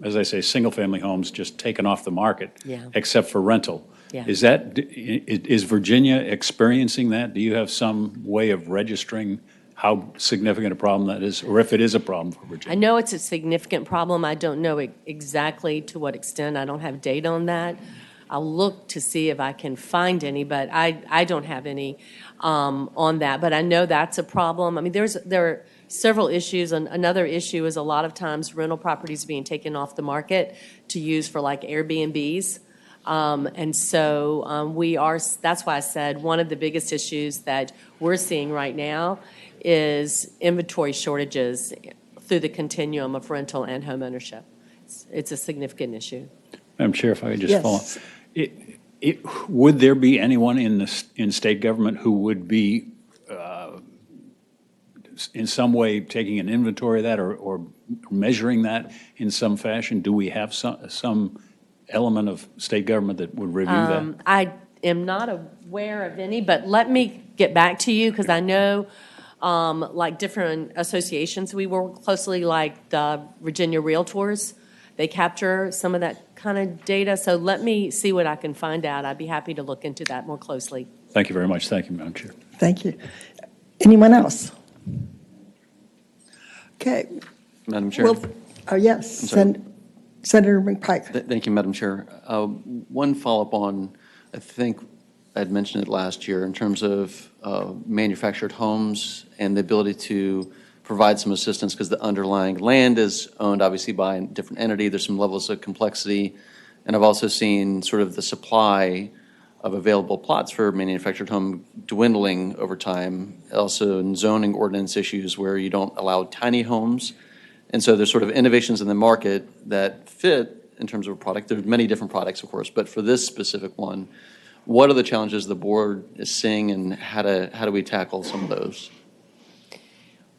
as I say, single-family homes just taken off the market, except for rental. Yeah. Is Virginia experiencing that? Do you have some way of registering how significant a problem that is, or if it is a problem for Virginia? I know it's a significant problem. I don't know exactly to what extent. I don't have data on that. I'll look to see if I can find any, but I don't have any on that. But I know that's a problem. I mean, there are several issues. And another issue is a lot of times rental properties being taken off the market to use for like Airbnbs. And so that's why I said one of the biggest issues that we're seeing right now is inventory shortages through the continuum of rental and home ownership. It's a significant issue. Madam Chair, if I could just Yes. follow. Would there be anyone in state government who would be in some way taking an inventory of that or measuring that in some fashion? Do we have some element of state government that would review that? I am not aware of any, but let me get back to you, because I know like different associations we work closely, like the Virginia Realtors. They capture some of that kind of data. So let me see what I can find out. I'd be happy to look into that more closely. Thank you very much. Thank you, Madam Chair. Thank you. Anyone else? Okay. Madam Chair. Well, yes, Senator McPike. Thank you, Madam Chair. One follow-up on, I think I'd mentioned it last year, in terms of manufactured homes and the ability to provide some assistance, because the underlying land is owned obviously by a different entity. There's some levels of complexity. And I've also seen sort of the supply of available plots for manufactured home dwindling over time. Also in zoning ordinance issues where you don't allow tiny homes. And so there's sort of innovations in the market that fit in terms of a product. There's many different products, of course, but for this specific one, what are the challenges the board is seeing, and how do we tackle some of those?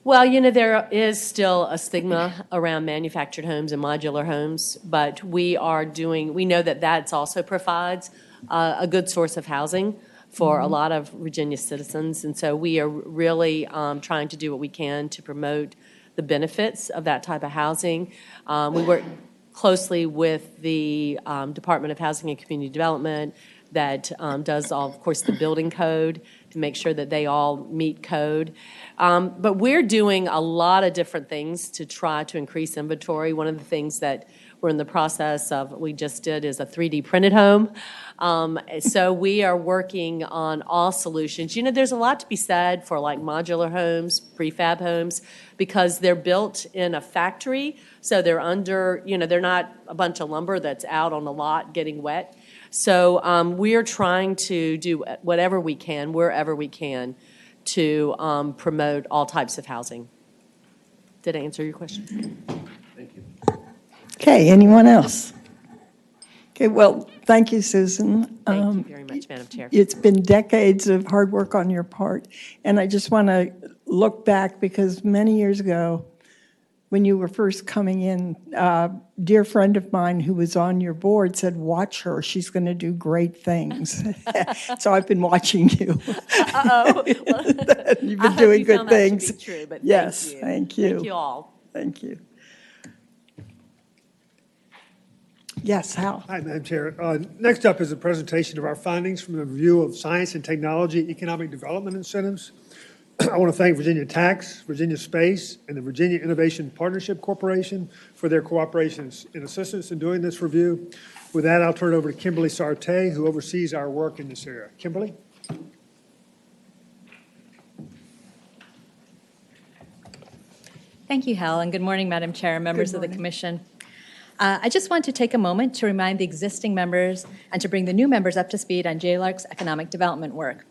Well, there is still a stigma around manufactured homes and modular homes, but we know that that's also provides a good source of housing for a lot of Virginia citizens. And so we are really trying to do what we can to promote the benefits of that type of housing. We work closely with the Department of Housing and Community Development that does all, of course, the building code to make sure that they all meet code. But we're doing a lot of different things to try to increase inventory. One of the things that we're in the process of, we just did, is a 3D printed home. So we are working on all solutions. There's a lot to be said for like modular homes, prefab homes, because they're built in a factory. So they're under, they're not a bunch of lumber that's out on the lot getting wet. So we're trying to do whatever we can, wherever we can, to promote all types of housing. Did I answer your question? Thank you. Okay, anyone else? Okay, well, thank you, Susan. Thank you very much, Madam Chair. It's been decades of hard work on your part, and I just want to look back, because many years ago, when you were first coming in, a dear friend of mine who was on your board said, watch her, she's going to do great things. So I've been watching you. Uh-oh. You've been doing good things. True, but yes, thank you. Thank you. Thank you all. Thank you. Yes, Hal. Hi, Madam Chair. Next up is a presentation of our findings from the review of science and technology economic development incentives. I want to thank Virginia Tax, Virginia Space, and the Virginia Innovation Partnership Corporation for their cooperation and assistance in doing this review. With that, I'll turn it over to Kimberly Sarte, who oversees our work in this area. Kimberly? Thank you, Hal, and good morning, Madam Chair, members of the Commission. I just want to take a moment to remind the existing members and to bring the new members up to speed on JLARC's economic development work.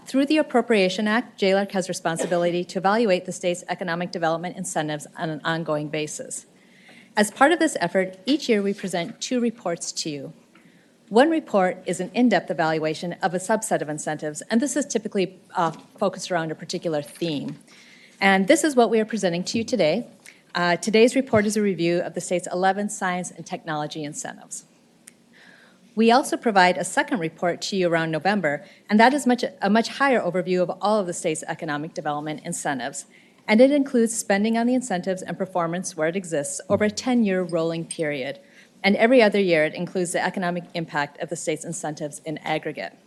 Through the Appropriation Act, JLARC has responsibility to evaluate the state's economic development incentives on an ongoing basis. As part of this effort, each year we present 2 reports to you. One report is an in-depth evaluation of a subset of incentives, and this is typically focused around a particular theme. And this is what we are presenting to you today. Today's report is a review of the state's 11 science and technology incentives. We also provide a second report to you around November, and that is a much higher overview of all of the state's economic development incentives. And it includes spending on the incentives and performance where it exists over a 10-year rolling period. And every other year, it includes the economic impact of the state's incentives in aggregate.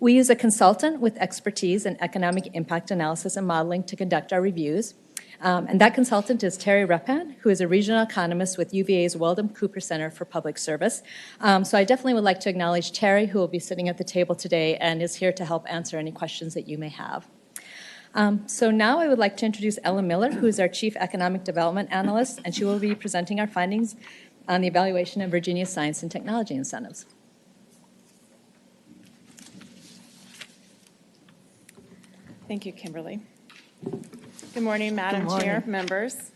We use a consultant with expertise in economic impact analysis and modeling to conduct our reviews. And that consultant is Terry Repan, who is a regional economist with UVA's Weldon Cooper Center for Public Service. So I definitely would like to acknowledge Terry, who will be sitting at the table today and is here to help answer any questions that you may have. So now I would like to introduce Ellen Miller, who is our Chief Economic Development Analyst, and she will be presenting our findings on the evaluation of Virginia's science and technology incentives. Thank you, Kimberly. Good morning, Madam Chair, members.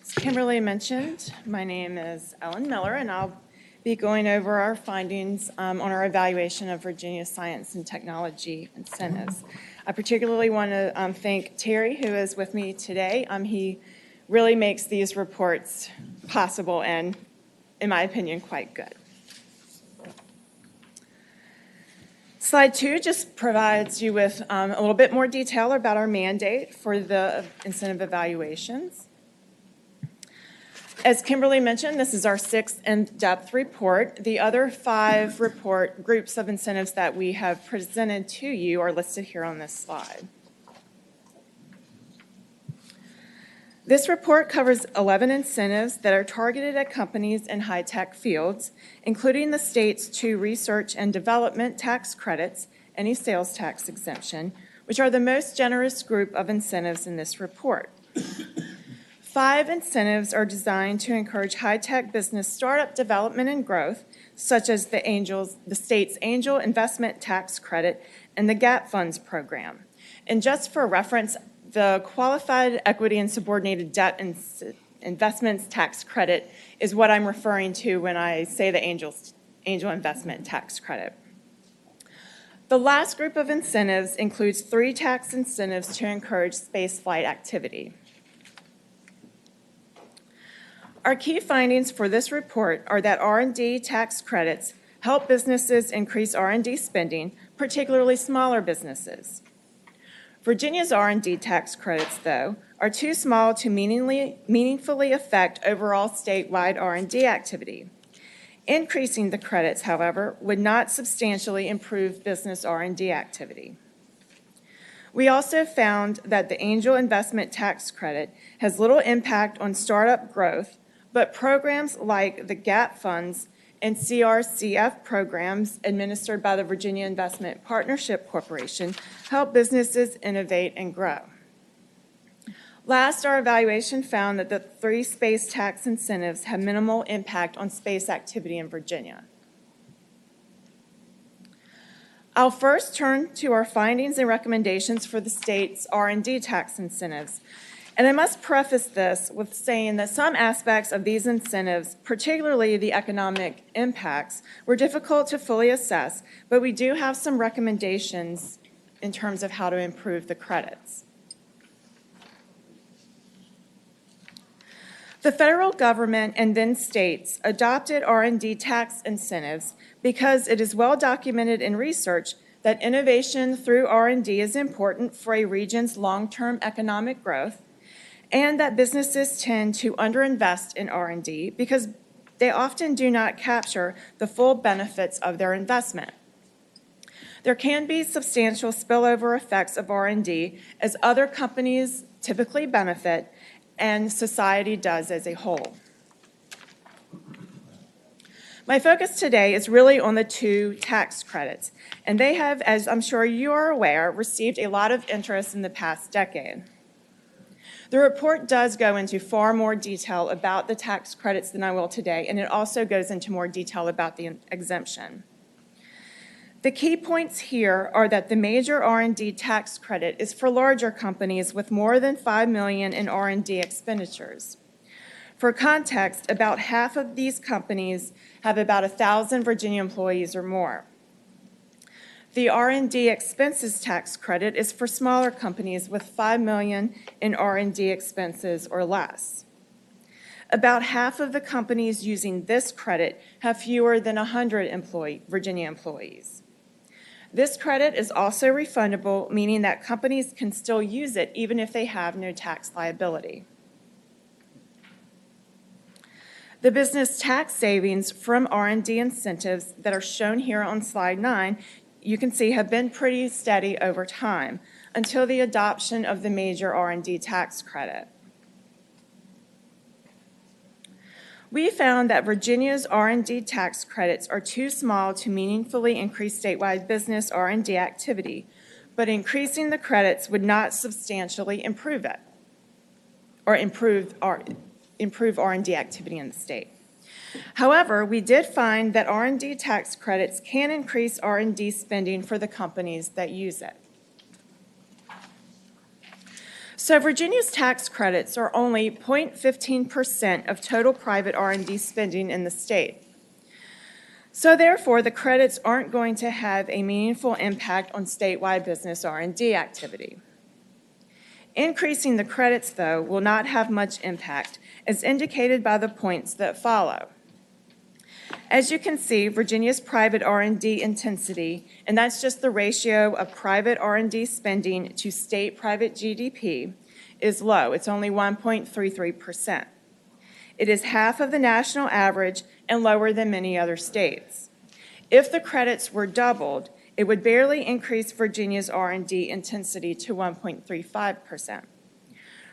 As Kimberly mentioned, my name is Ellen Miller, and I'll be going over our findings on our evaluation of Virginia's science and technology incentives. I particularly want to thank Terry, who is with me today. He really makes these reports possible and, in my opinion, quite good. Slide 2 just provides you with a little bit more detail about our mandate for the incentive evaluations. As Kimberly mentioned, this is our 6th in-depth report. The other 5 report groups of incentives that we have presented to you are listed here on this slide. This report covers 11 incentives that are targeted at companies in high-tech fields, including the state's 2 research and development tax credits, any sales tax exemption, which are the most generous group of incentives in this report. 5 incentives are designed to encourage high-tech business startup development and growth, such as the state's Angel Investment Tax Credit and the GAP Funds program. And just for reference, the Qualified Equity and Subordinated Debt Investments Tax Credit is what I'm referring to when I say the Angel Investment Tax Credit. The last group of incentives includes 3 tax incentives to encourage spaceflight activity. Our key findings for this report are that R&D tax credits help businesses increase R&D spending, particularly smaller businesses. Virginia's R&D tax credits, though, are too small to meaningfully affect overall statewide R&D activity. Increasing the credits, however, would not substantially improve business R&D activity. We also found that the Angel Investment Tax Credit has little impact on startup growth, but programs like the GAP Funds and CRCF programs administered by the Virginia Investment Partnership Corporation help businesses innovate and grow. Last, our evaluation found that the 3 space tax incentives have minimal impact on space activity in Virginia. I'll first turn to our findings and recommendations for the state's R&D tax incentives. And I must preface this with saying that some aspects of these incentives, particularly the economic impacts, were difficult to fully assess, but we do have some recommendations in terms of how to improve the credits. The federal government and then states adopted R&D tax incentives because it is well documented in research that innovation through R&D is important for a region's long-term economic growth, and that businesses tend to underinvest in R&D because they often do not capture the full benefits of their investment. There can be substantial spillover effects of R&D as other companies typically benefit and society does as a whole. My focus today is really on the 2 tax credits, and they have, as I'm sure you are aware, received a lot of interest in the past decade. The report does go into far more detail about the tax credits than I will today, and it also goes into more detail about the exemption. The key points here are that the major R&D tax credit is for larger companies with more than $5 million in R&D expenditures. For context, about half of these companies have about 1,000 Virginia employees or more. The R&D expenses tax credit is for smaller companies with $5 million in R&D expenses or less. About half of the companies using this credit have fewer than 100 Virginia employees. This credit is also refundable, meaning that companies can still use it even if they have no tax liability. The business tax savings from R&D incentives that are shown here on slide 9, you can see have been pretty steady over time until the adoption of the major R&D tax credit. We found that Virginia's R&D tax credits are too small to meaningfully increase statewide business R&D activity, but increasing the credits would not substantially improve it or improve R&D activity in the state. However, we did find that R&D tax credits can increase R&D spending for the companies that use it. So Virginia's tax credits are only 0.15% of total private R&D spending in the state. So therefore, the credits aren't going to have a meaningful impact on statewide business R&D activity. Increasing the credits, though, will not have much impact, as indicated by the points that follow. As you can see, Virginia's private R&D intensity, and that's just the ratio of private R&D spending to state private GDP, is low. It's only 1.33%. It is half of the national average and lower than many other states. If the credits were doubled, it would barely increase Virginia's R&D intensity to 1.35%.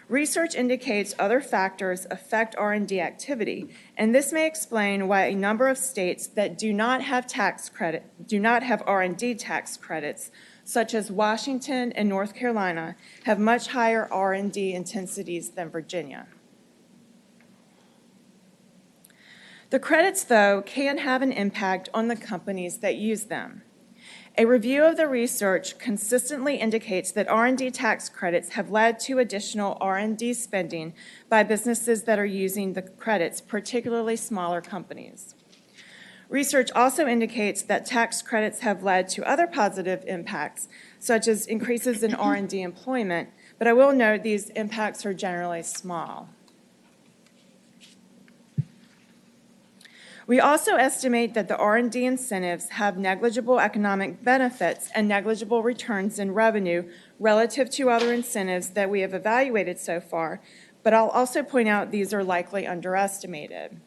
Research indicates other factors affect R&D activity, and this may explain why a number of states that do not have R&D tax credits, such as Washington and North Carolina, have much higher R&D intensities than Virginia. The credits, though, can have an impact on the companies that use them. A review of the research consistently indicates that R&D tax credits have led to additional R&D spending by businesses that are using the credits, particularly smaller companies. Research also indicates that tax credits have led to other positive impacts, such as increases in R&D employment, but I will note these impacts are generally small. We also estimate that the R&D incentives have negligible economic benefits and negligible returns in revenue relative to other incentives that we have evaluated so far, but I'll also point out these are likely underestimated.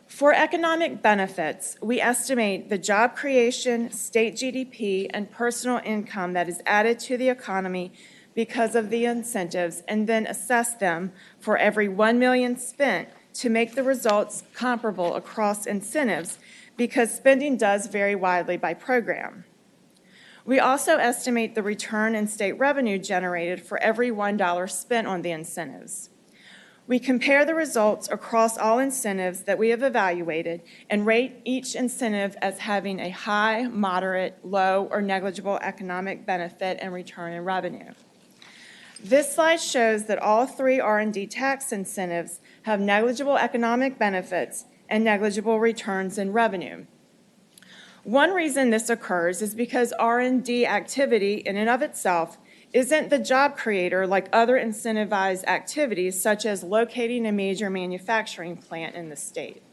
For economic benefits, we estimate the job creation, state GDP, and personal income that is added to the economy because of the incentives, and then assess them for every $1 million spent to make the results comparable across incentives, because spending does vary widely by program. We also estimate the return in state revenue generated for every $1 spent on the incentives. We compare the results across all incentives that we have evaluated and rate each incentive as having a high, moderate, low, or negligible economic benefit and return in revenue. This slide shows that all 3 R&D tax incentives have negligible economic benefits and negligible returns in revenue. One reason this occurs is because R&D activity in and of itself isn't the job creator like other incentivized activities, such as locating a major manufacturing plant in the state.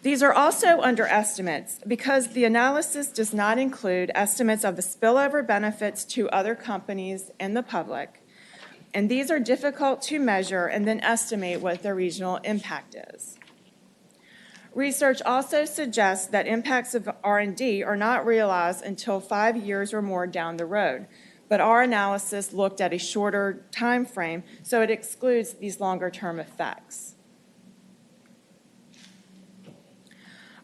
These are also underestimates because the analysis does not include estimates of the spillover benefits to other companies and the public, and these are difficult to measure and then estimate what their regional impact is. Research also suggests that impacts of R&D are not realized until 5 years or more down the road, but our analysis looked at a shorter time frame, so it excludes these longer-term effects.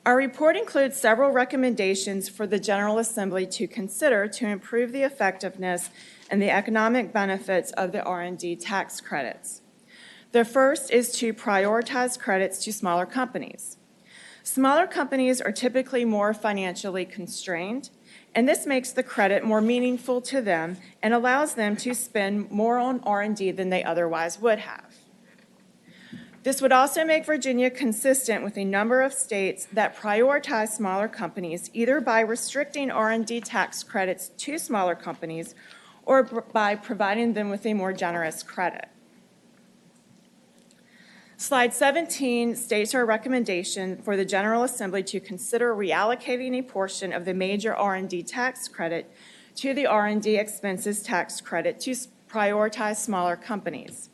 Our report includes several recommendations for the General Assembly to consider to improve the effectiveness and the economic benefits of the R&D tax credits. The first is to prioritize credits to smaller companies. Smaller companies are typically more financially constrained, and this makes the credit more meaningful to them and allows them to spend more on R&D than they otherwise would have. This would also make Virginia consistent with a number of states that prioritize smaller companies, either by restricting R&D tax credits to smaller companies or by providing them with a more generous credit. Slide 17 states our recommendation for the General Assembly to consider reallocating a portion of the major R&D tax credit to the R&D expenses tax credit to prioritize smaller companies.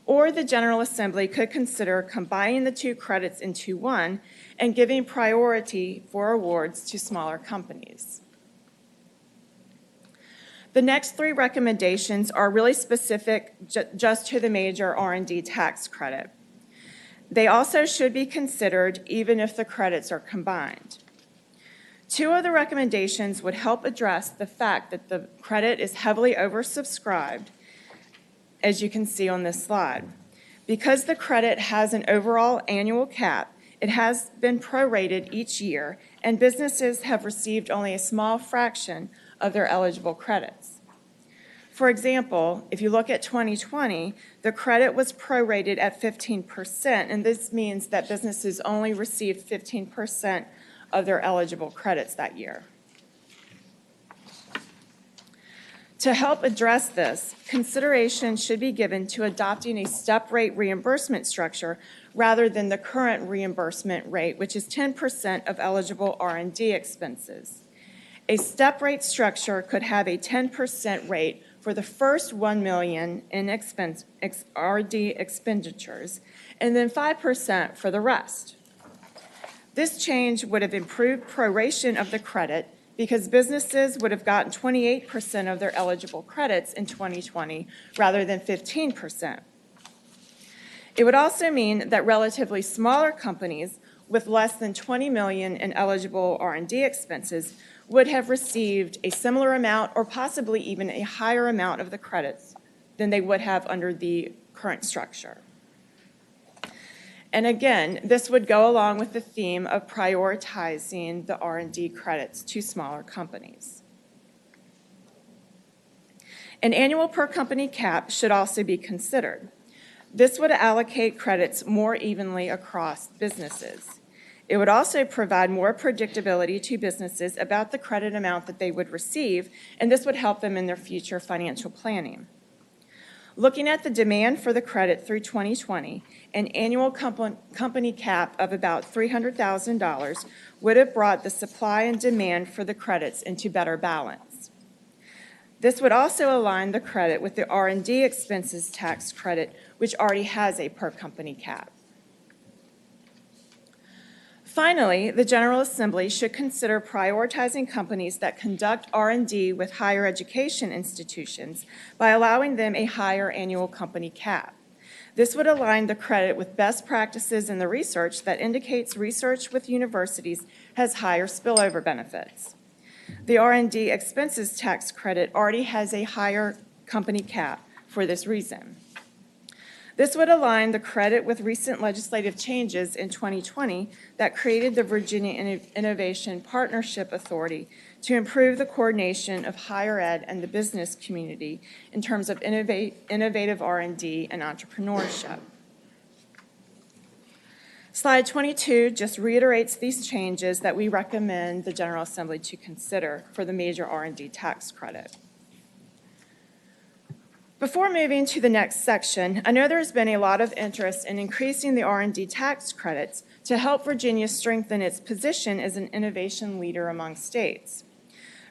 Or the General Assembly could consider combining the two credits into one and giving priority for awards to smaller companies. The next three recommendations are really specific just to the major R&D tax credit. They also should be considered even if the credits are combined. Two of the recommendations would help address the fact that the credit is heavily oversubscribed, as you can see on this slide. Because the credit has an overall annual cap, it has been prorated each year, and businesses have received only a small fraction of their eligible credits. For example, if you look at 2020, the credit was prorated at 15%, and this means that businesses only received 15% of their eligible credits that year. To help address this, consideration should be given to adopting a step rate reimbursement structure rather than the current reimbursement rate, which is 10% of eligible R&D expenses. A step rate structure could have a 10% rate for the first $1 million in R&D expenditures, and then 5% for the rest. This change would have improved proration of the credit because businesses would have gotten 28% of their eligible credits in 2020 rather than 15%. It would also mean that relatively smaller companies with less than $20 million in eligible R&D expenses would have received a similar amount or possibly even a higher amount of the credits than they would have under the current structure. And again, this would go along with the theme of prioritizing the R&D credits to smaller companies. An annual per company cap should also be considered. This would allocate credits more evenly across businesses. It would also provide more predictability to businesses about the credit amount that they would receive, and this would help them in their future financial planning. Looking at the demand for the credit through 2020, an annual company cap of about $300,000 would have brought the supply and demand for the credits into better balance. This would also align the credit with the R&D expenses tax credit, which already has a per company cap. Finally, the General Assembly should consider prioritizing companies that conduct R&D with higher education institutions by allowing them a higher annual company cap. This would align the credit with best practices in the research that indicates research with universities has higher spillover benefits. The R&D expenses tax credit already has a higher company cap for this reason. This would align the credit with recent legislative changes in 2020 that created the Virginia Innovation Partnership Authority to improve the coordination of higher ed and the business community in terms of innovative R&D and entrepreneurship. Slide 22 just reiterates these changes that we recommend the General Assembly to consider for the major R&D tax credit. Before moving to the next section, I know there's been a lot of interest in increasing the R&D tax credits to help Virginia strengthen its position as an innovation leader among states.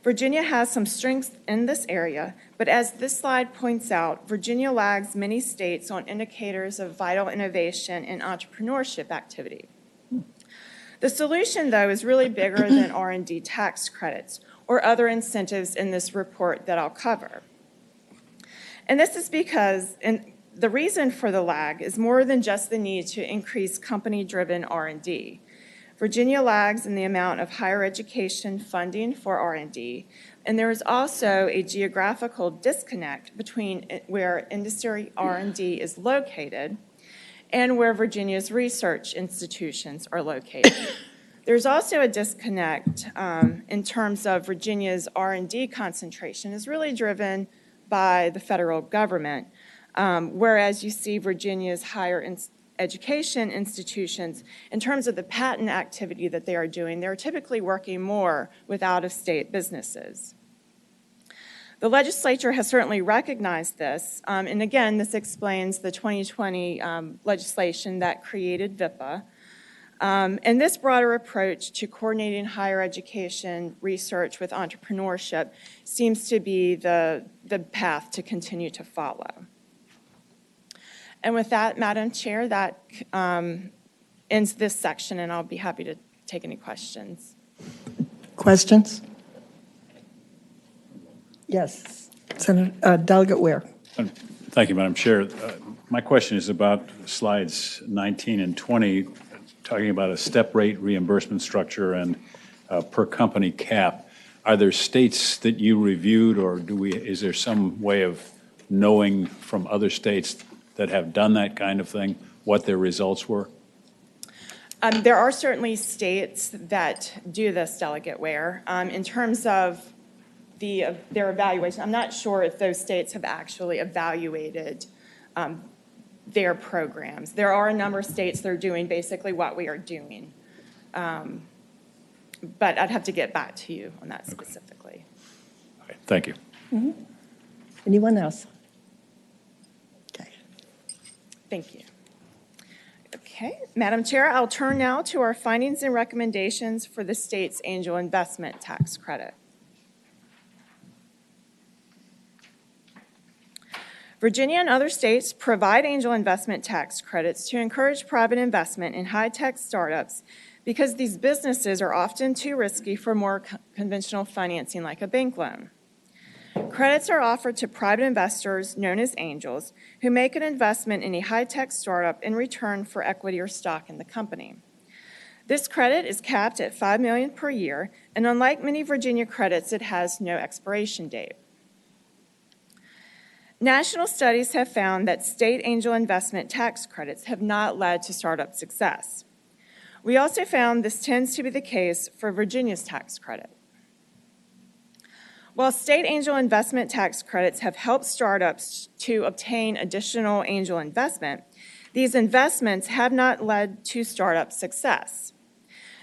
Virginia has some strengths in this area, but as this slide points out, Virginia lags many states on indicators of vital innovation and entrepreneurship activity. The solution, though, is really bigger than R&D tax credits or other incentives in this report that I'll cover. And this is because the reason for the lag is more than just the need to increase company-driven R&D. Virginia lags in the amount of higher education funding for R&D, and there is also a geographical disconnect between where industry R&D is located and where Virginia's research institutions are located. There's also a disconnect in terms of Virginia's R&D concentration is really driven by the federal government, whereas you see Virginia's higher education institutions, in terms of the patent activity that they are doing, they're typically working more with out-of-state businesses. The legislature has certainly recognized this, and again, this explains the 2020 legislation that created VIPA. And this broader approach to coordinating higher education research with entrepreneurship seems to be the path to continue to follow. And with that, Madam Chair, that ends this section, and I'll be happy to take any questions. Questions? Yes. Senator, Delegate Ware. Thank you, Madam Chair. My question is about slides 19 and 20, talking about a step rate reimbursement structure and per company cap. Are there states that you reviewed, or is there some way of knowing from other states that have done that kind of thing what their results were? There are certainly states that do this, Delegate Ware. In terms of their evaluation, I'm not sure if those states have actually evaluated their programs. There are a number of states that are doing basically what we are doing. But I'd have to get back to you on that specifically. Okay, thank you. Mm-hmm. Anyone else? Okay. Thank you. Okay, Madam Chair, I'll turn now to our findings and recommendations for the state's angel investment tax credit. Virginia and other states provide angel investment tax credits to encourage private investment in high-tech startups because these businesses are often too risky for more conventional financing like a bank loan. Credits are offered to private investors known as angels who make an investment in a high-tech startup in return for equity or stock in the company. This credit is capped at $5 million per year, and unlike many Virginia credits, it has no expiration date. National studies have found that state angel investment tax credits have not led to startup success. We also found this tends to be the case for Virginia's tax credit. While state angel investment tax credits have helped startups to obtain additional angel investment, these investments have not led to startup success.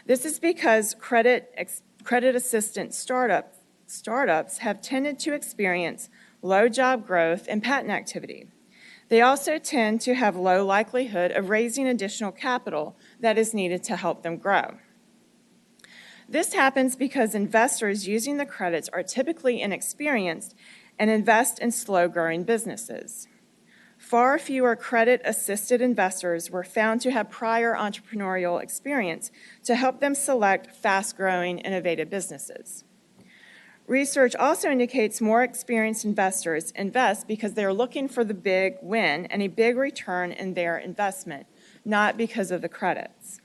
This is because credit-assistant startups have tended to experience low job growth and patent activity. They also tend to have low likelihood of raising additional capital that is needed to help them grow. This happens because investors using the credits are typically inexperienced and invest in slow-growing businesses. Far fewer credit-assisted investors were found to have prior entrepreneurial experience to help them select fast-growing, innovative businesses. Research also indicates more experienced investors invest because they're looking for the big win and a big return in their investment, not because of the credits.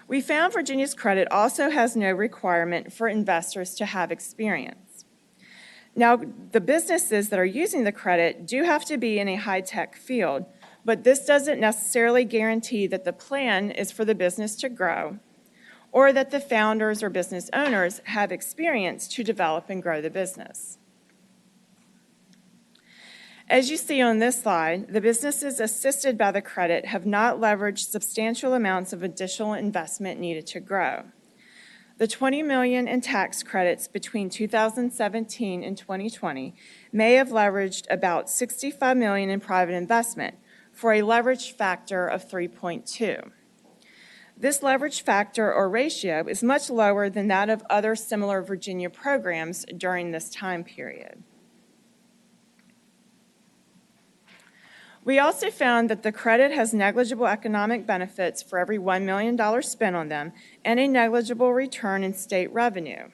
We found Virginia's credit also has no requirement for investors to have experience. Now, the businesses that are using the credit do have to be in a high-tech field, but this doesn't necessarily guarantee that the plan is for the business to grow or that the founders or business owners have experience to develop and grow the business. As you see on this slide, the businesses assisted by the credit have not leveraged substantial amounts of additional investment needed to grow. The $20 million in tax credits between 2017 and 2020 may have leveraged about $65 million in private investment for a leverage factor of 3.2. This leverage factor or ratio is much lower than that of other similar Virginia programs during this time period. We also found that the credit has negligible economic benefits for every $1 million spent on them and a negligible return in state revenue.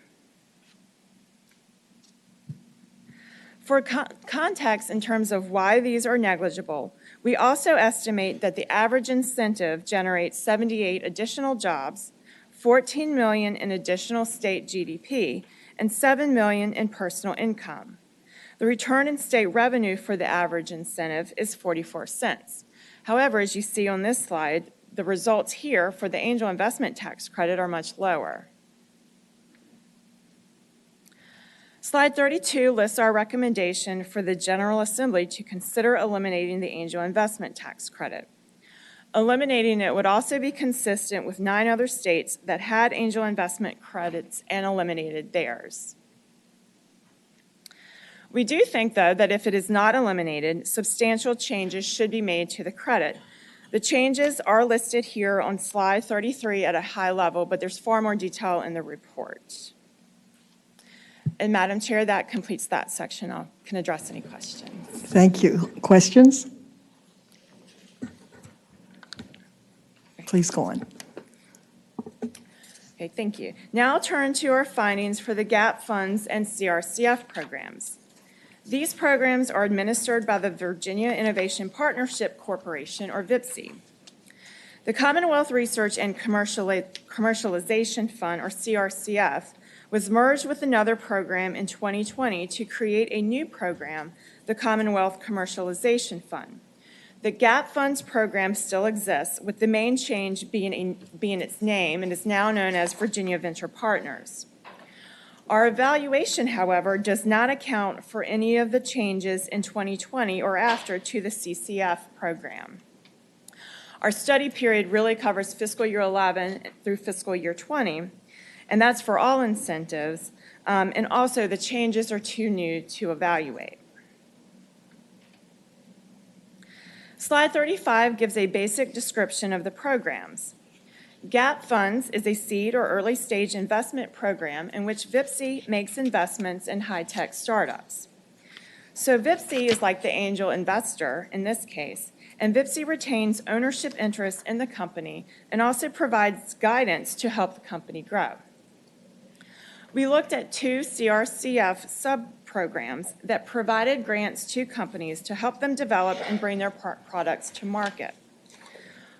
For context in terms of why these are negligible, we also estimate that the average incentive generates 78 additional jobs, 14 million in additional state GDP, and 7 million in personal income. The return in state revenue for the average incentive is 44 cents. However, as you see on this slide, the results here for the angel investment tax credit are much lower. Slide 32 lists our recommendation for the General Assembly to consider eliminating the angel investment tax credit. Eliminating it would also be consistent with 9 other states that had angel investment credits and eliminated theirs. We do think, though, that if it is not eliminated, substantial changes should be made to the credit. The changes are listed here on slide 33 at a high level, but there's far more detail in the report. And Madam Chair, that completes that section. I can address any questions. Thank you. Questions? Please go on. Okay, thank you. Now I'll turn to our findings for the GAP funds and CRCF programs. These programs are administered by the Virginia Innovation Partnership Corporation, or VIPC. The Commonwealth Research and Commercialization Fund, or CRCF, was merged with another program in 2020 to create a new program, the Commonwealth Commercialization Fund. The GAP Funds program still exists, with the main change being its name, and is now known as Virginia Venture Partners. Our evaluation, however, does not account for any of the changes in 2020 or after to the CCF program. Our study period really covers fiscal year 11 through fiscal year 20, and that's for all incentives, and also the changes are too new to evaluate. Slide 35 gives a basic description of the programs. GAP Funds is a seed or early stage investment program in which VIPC makes investments in high-tech startups. So VIPC is like the angel investor in this case, and VIPC retains ownership interest in the company and also provides guidance to help the company grow. We looked at 2 CRCF sub-programs that provided grants to companies to help them develop and bring their products to market.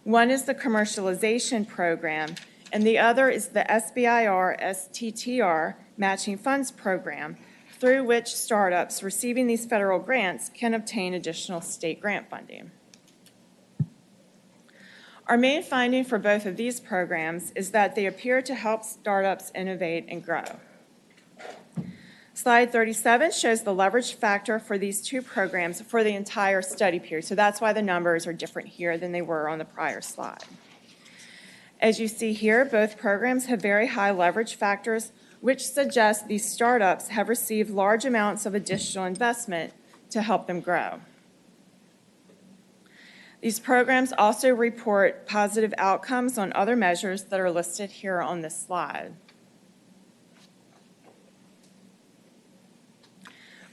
One is the commercialization program, and the other is the SBIR STTR Matching Funds Program, through which startups receiving these federal grants can obtain additional state grant funding. Our main finding for both of these programs is that they appear to help startups innovate and grow. Slide 37 shows the leverage factor for these 2 programs for the entire study period. So that's why the numbers are different here than they were on the prior slide. As you see here, both programs have very high leverage factors, which suggests these startups have received large amounts of additional investment to help them grow. These programs also report positive outcomes on other measures that are listed here on this slide.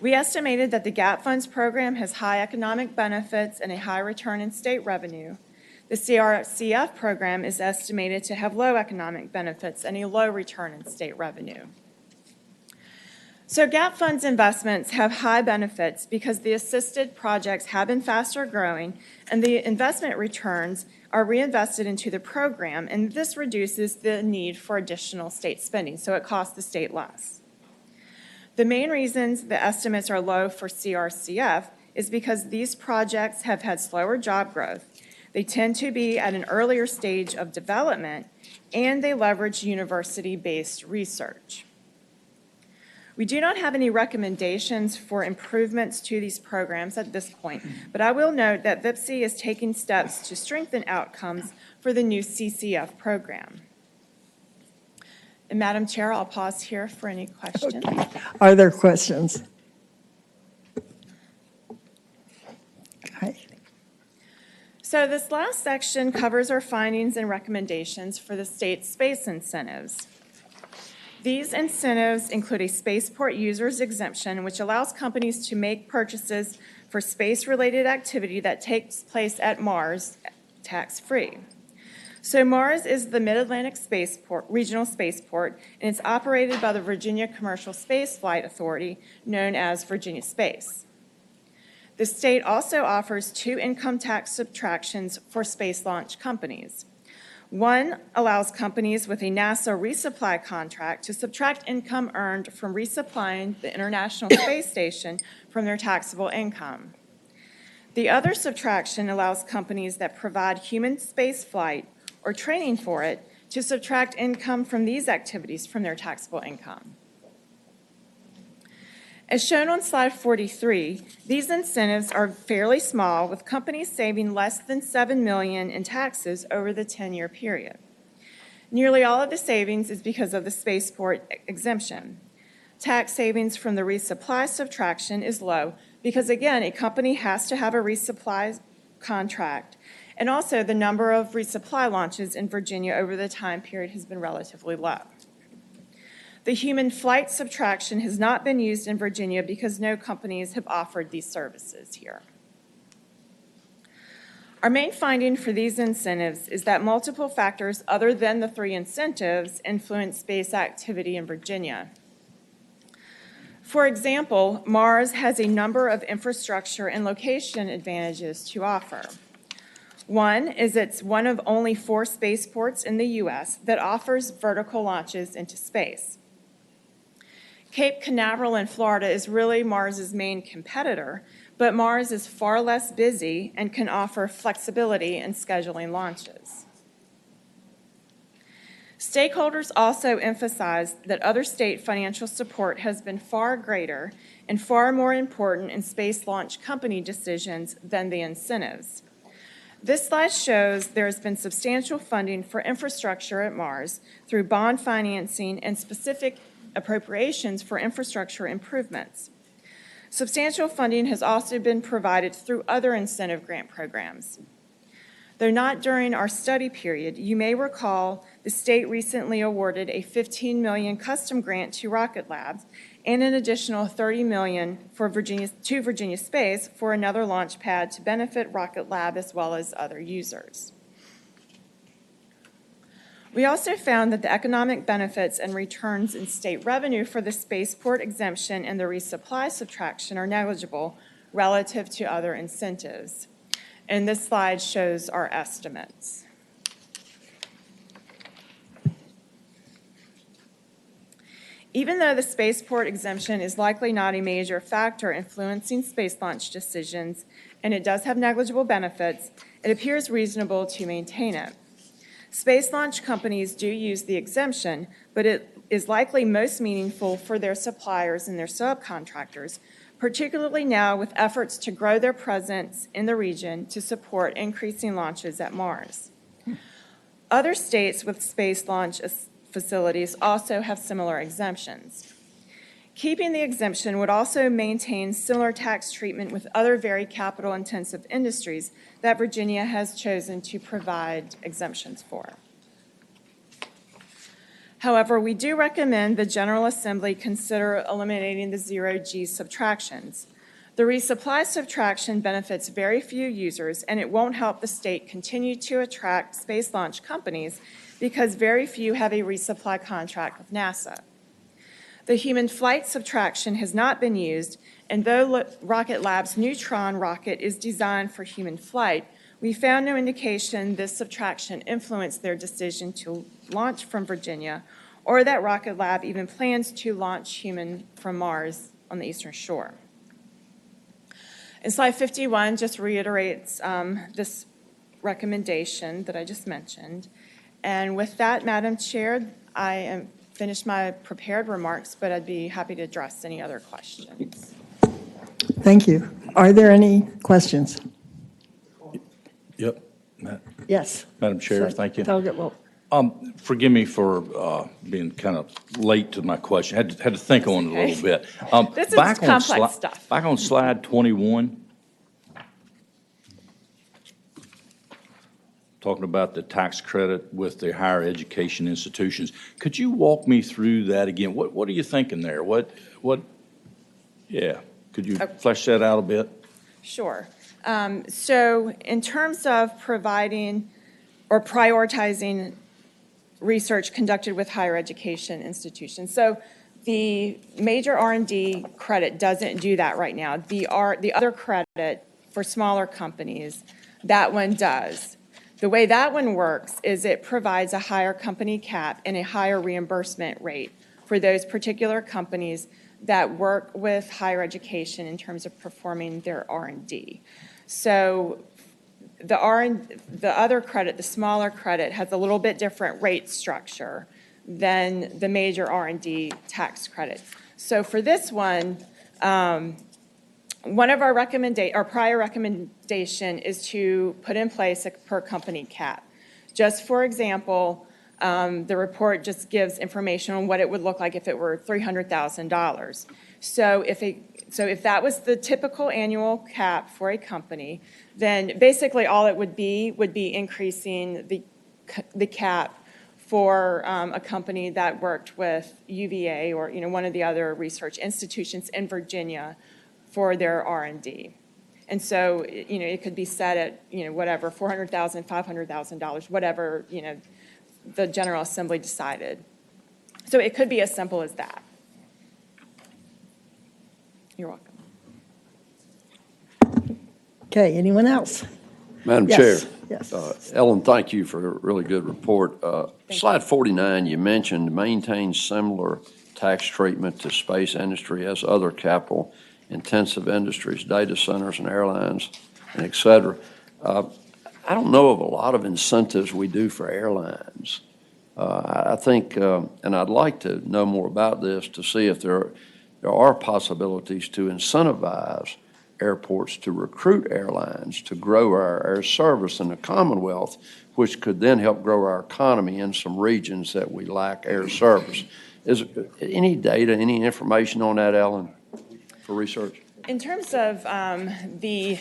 We estimated that the GAP Funds program has high economic benefits and a high return in state revenue. The CRCF program is estimated to have low economic benefits and a low return in state revenue. So GAP Funds investments have high benefits because the assisted projects have been faster growing and the investment returns are reinvested into the program, and this reduces the need for additional state spending, so it costs the state less. The main reasons the estimates are low for CRCF is because these projects have had slower job growth. They tend to be at an earlier stage of development, and they leverage university-based research. We do not have any recommendations for improvements to these programs at this point, but I will note that VIPC is taking steps to strengthen outcomes for the new CCF program. And Madam Chair, I'll pause here for any questions. Okay. Are there questions? Okay. So this last section covers our findings and recommendations for the state's space incentives. These incentives include a spaceport users exemption, which allows companies to make purchases for space-related activity that takes place at Mars tax-free. So Mars is the Mid-Atlantic Spaceport, regional spaceport, and it's operated by the Virginia Commercial Space Flight Authority, known as Virginia Space. The state also offers 2 income tax subtractions for space launch companies. One allows companies with a NASA resupply contract to subtract income earned from resupplying the International Space Station from their taxable income. The other subtraction allows companies that provide human space flight or training for it to subtract income from these activities from their taxable income. As shown on slide 43, these incentives are fairly small, with companies saving less than $7 million in taxes over the 10-year period. Nearly all of the savings is because of the spaceport exemption. Tax savings from the resupply subtraction is low because, again, a company has to have a resupply contract, and also the number of resupply launches in Virginia over the time period has been relatively low. The human flight subtraction has not been used in Virginia because no companies have offered these services here. Our main finding for these incentives is that multiple factors other than the 3 incentives influence space activity in Virginia. For example, Mars has a number of infrastructure and location advantages to offer. One is it's one of only 4 spaceports in the U.S. that offers vertical launches into space. Cape Canaveral in Florida is really Mars's main competitor, but Mars is far less busy and can offer flexibility in scheduling launches. Stakeholders also emphasize that other state financial support has been far greater and far more important in space launch company decisions than the incentives. This slide shows there has been substantial funding for infrastructure at Mars through bond financing and specific appropriations for infrastructure improvements. Substantial funding has also been provided through other incentive grant programs. Though not during our study period, you may recall the state recently awarded a $15 million custom grant to Rocket Lab and an additional $30 million to Virginia Space for another launch pad to benefit Rocket Lab as well as other users. We also found that the economic benefits and returns in state revenue for the spaceport exemption and the resupply subtraction are negligible relative to other incentives. And this slide shows our estimates. Even though the spaceport exemption is likely not a major factor influencing space launch decisions, and it does have negligible benefits, it appears reasonable to maintain it. Space launch companies do use the exemption, but it is likely most meaningful for their suppliers and their subcontractors, particularly now with efforts to grow their presence in the region to support increasing launches at Mars. Other states with space launch facilities also have similar exemptions. Keeping the exemption would also maintain similar tax treatment with other very capital-intensive industries that Virginia has chosen to provide exemptions for. However, we do recommend the General Assembly consider eliminating the 0G subtractions. The resupply subtraction benefits very few users, and it won't help the state continue to attract space launch companies because very few have a resupply contract with NASA. The human flight subtraction has not been used, and though Rocket Lab's Neutron rocket is designed for human flight, we found no indication this subtraction influenced their decision to launch from Virginia, or that Rocket Lab even plans to launch human from Mars on the Eastern Shore. And slide 51 just reiterates this recommendation that I just mentioned. And with that, Madam Chair, I am finished my prepared remarks, but I'd be happy to address any other questions. Thank you. Are there any questions? Yep. Matt. Yes. Madam Chair, So, thank you. well, Forgive me for being kind of late to my question. Had to think on it a little bit. This is Back on complex stuff. Back on slide 21. talking about the tax credit with the higher education institutions. Could you walk me through that again? What are you thinking there? Yeah, could you flesh that out a bit? Sure. So in terms of providing or prioritizing research conducted with higher education institutions. So the major R&D credit doesn't do that right now. The other credit for smaller companies, that one does. The way that one works is it provides a higher company cap and a higher reimbursement rate for those particular companies that work with higher education in terms of performing their R&D. So the other credit, the smaller credit, has a little bit different rate structure than the major R&D tax credit. So for this one of our prior recommendation is to put in place a per company cap. Just for example, the report just gives information on what it would look like if it were $300,000. So if that was the typical annual cap for a company, then basically all it would be increasing the cap for a company that worked with UVA or one of the other research institutions in Virginia for their R&D. And so it could be set at whatever, $400,000, $500,000, whatever the General Assembly decided. So it could be as simple as that. You're welcome. Okay, anyone else? Madam Yes, Chair. yes. Ellen, thank you for a really good report. Slide 49, you mentioned maintains similar tax treatment to space industry as other capital-intensive industries, data centers and airlines, and et cetera. I don't know of a lot of incentives we do for airlines. I think, and I'd like to know more about this to see if there are possibilities to incentivize airports to recruit airlines to grow our air service in the Commonwealth, which could then help grow our economy in some regions that we lack air service. Is any data, any information on that, Ellen, for research? In terms of the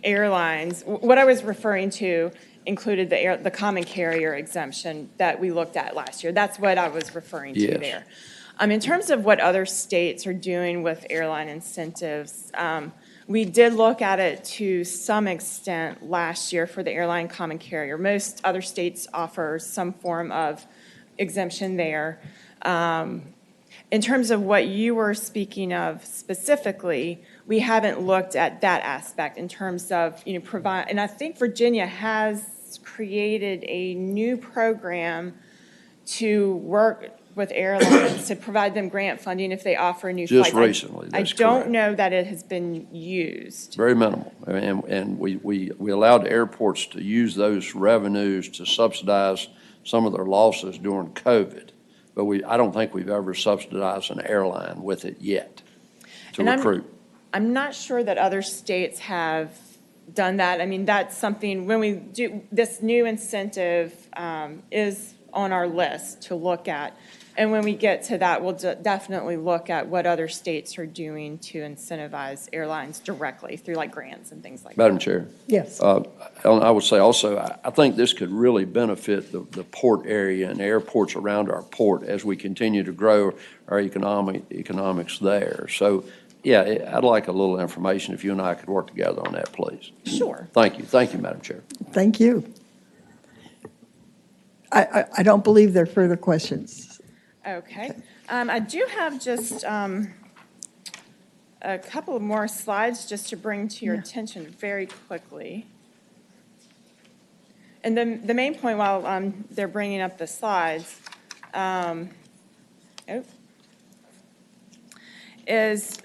airlines, what I was referring to included the common carrier exemption that we looked at last year. That's what I was referring to there. In terms of what other states are doing with airline incentives, we did look at it to some extent last year for the airline common carrier. Most other states offer some form of exemption there. In terms of what you were speaking of specifically, we haven't looked at that aspect in terms of provide. And I think Virginia has created a new program to work with airlines to provide them grant funding if they offer new flights. Just recently, that's I don't correct. know that it has been used. Very minimal. And we allowed airports to use those revenues to subsidize some of their losses during COVID. But I don't think we've ever subsidized an airline with it yet to recruit. I'm not sure that other states have done that. I mean, that's something, when we do, this new incentive is on our list to look at. And when we get to that, we'll definitely look at what other states are doing to incentivize airlines directly through like grants and things like that. Madam Chair. Yes. Ellen, I would say also, I think this could really benefit the port area and airports around our port as we continue to grow our economics there. So, yeah, I'd like a little information if you and I could work together on that, please. Sure. Thank you. Thank you, Madam Chair. Thank you. I don't believe there are further questions. Okay. I do have just a couple of more slides just to bring to your attention very quickly. And the main point while they're bringing up the slides is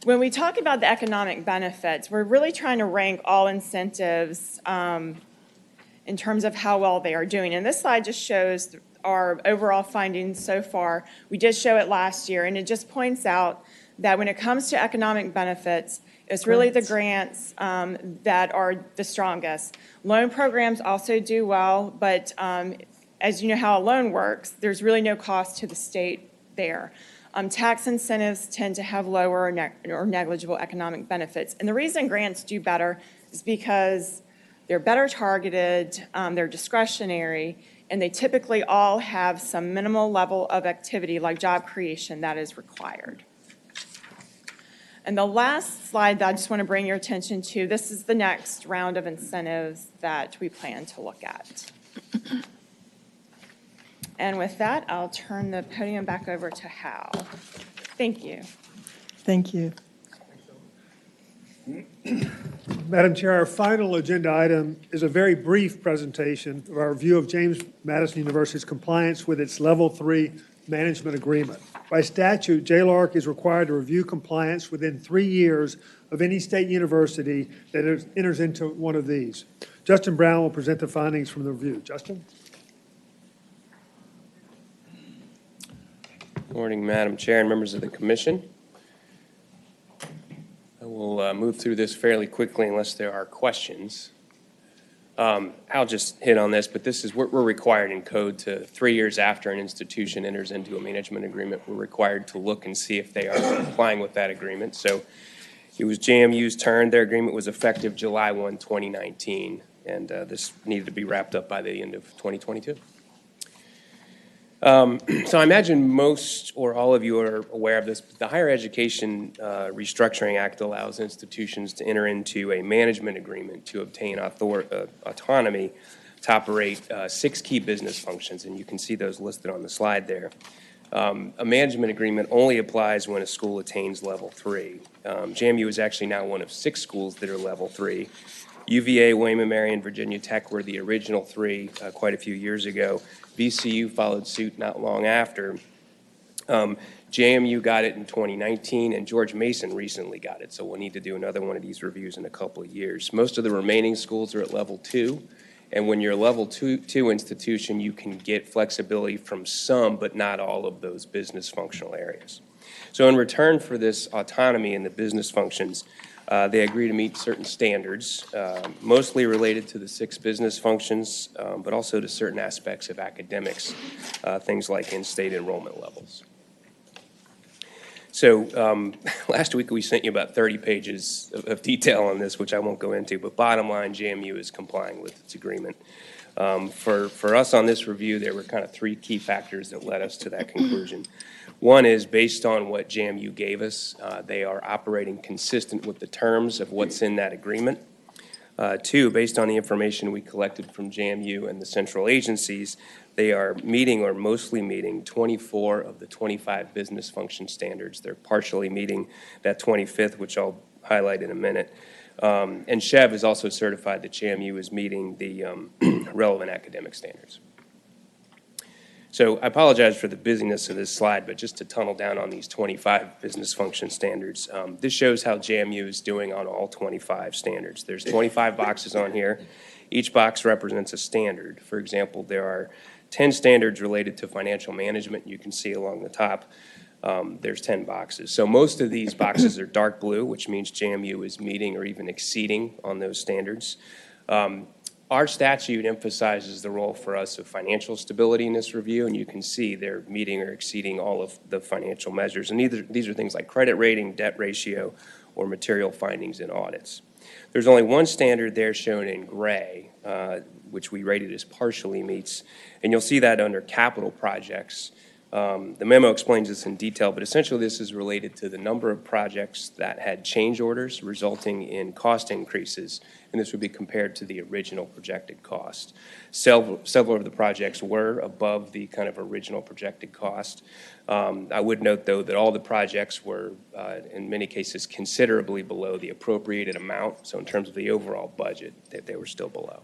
when we talk about the economic benefits, we're really trying to rank all incentives in terms of how well they are doing. And this slide just shows our overall findings so far. We did show it last year, and it just points out that when it comes to economic benefits, it's really the grants that are the strongest. Loan programs also do well, but as you know how a loan works, there's really no cost to the state there. Tax incentives tend to have lower or negligible economic benefits. And the reason grants do better is because They're better targeted, they're discretionary, and they typically all have some minimal level of activity like job creation that is required. And the last slide that I just want to bring your attention to, this is the next round of incentives that we plan to look at. And with that, I'll turn the podium back over to Hal. Thank you. Thank you. Madam Chair, our final agenda item is a very brief presentation of our review of James Madison University's compliance with its Level 3 management agreement. By statute, JLARC is required to review compliance within 3 years of any state university that enters into one of these. Justin Brown will present the findings from the review. Justin? Good morning, Madam Chair and members of the Commission. I will move through this fairly quickly unless there are questions. I'll just hit on this, but this is we're required in code to 3 years after an institution enters into a management agreement, we're required to look and see if they are complying with that agreement. So it was JMU's turn. Their agreement was effective July 1, 2019, and this needed to be wrapped up by the end of 2022. So I imagine most or all of you are aware of this. But the Higher Education Restructuring Act allows institutions to enter into a management agreement to obtain autonomy to operate 6 key business functions, and you can see those listed on the slide there. A management agreement only applies when a school attains Level 3. JMU is actually now one of 6 schools that are Level 3. UVA, William & Mary, and Virginia Tech were the original 3 quite a few years ago. VCU followed suit not long after. JMU got it in 2019, and George Mason recently got it, so we'll need to do another one of these reviews in a couple of years. Most of the remaining schools are at Level 2, and when you're a Level 2 institution, you can get flexibility from some, but not all of those business functional areas. So in return for this autonomy in the business functions, they agree to meet certain standards, mostly related to the 6 business functions, but also to certain aspects of academics, things like in-state enrollment levels. So last week we sent you about 30 pages of detail on this, which I won't go into, but bottom line, JMU is complying with its agreement. For us on this review, there were kind of 3 key factors that led us to that conclusion. One is based on what JMU gave us, they are operating consistent with the terms of what's in that agreement. 2, based on the information we collected from JMU and the central agencies, they are meeting or mostly meeting 24 of the 25 business function standards. They're partially meeting that 25th, which I'll highlight in a minute. And Chev is also certified that JMU is meeting the relevant academic standards. So I apologize for the busyness of this slide, but just to tunnel down on these 25 business function standards, this shows how JMU is doing on all 25 standards. There's 25 boxes on here. Each box represents a standard. For example, there are 10 standards related to financial management. You can see along the top, there's 10 boxes. So most of these boxes are dark blue, which means JMU is meeting or even exceeding on those standards. Our statute emphasizes the role for us of financial stability in this review, and you can see they're meeting or exceeding all of the financial measures. And these are things like credit rating, debt ratio, or material findings in audits. There's only one standard there shown in gray, which we rated as partially meets, and you'll see that under capital projects. The memo explains this in detail, but essentially this is related to the number of projects that had change orders resulting in cost increases, and this would be compared to the original projected cost. Several of the projects were above the kind of original projected cost. I would note, though, that all the projects were, in many cases, considerably below the appropriated amount, so in terms of the overall budget, they were still below.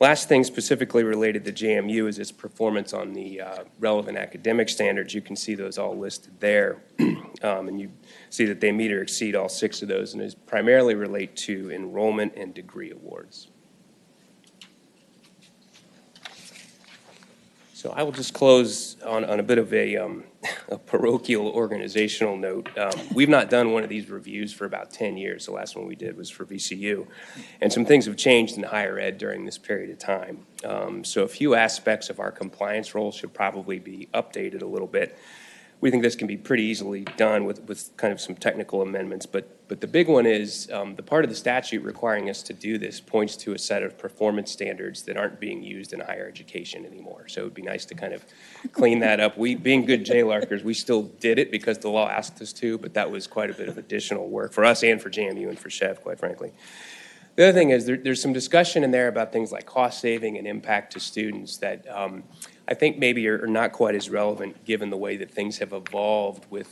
Last thing specifically related to JMU is its performance on the relevant academic standards. You can see those all listed there. And you see that they meet or exceed all 6 of those, and is primarily relate to enrollment and degree awards. So I will just close on a bit of a parochial organizational note. We've not done one of these reviews for about 10 years. The last one we did was for VCU. And some things have changed in higher ed during this period of time. So a few aspects of our compliance role should probably be updated a little bit. we think this can be pretty easily done with kind of some technical amendments. But the big one is the part of the statute requiring us to do this points to a set of performance standards that aren't being used in higher education anymore. So it would be nice to kind of clean that up. We, being good JLARCers, we still did it because the law asked us to, but that was quite a bit of additional work for us and for JMU and for Chev, quite frankly. The other thing is there's some discussion in there about things like cost saving and impact to students that I think maybe are not quite as relevant given the way that things have evolved with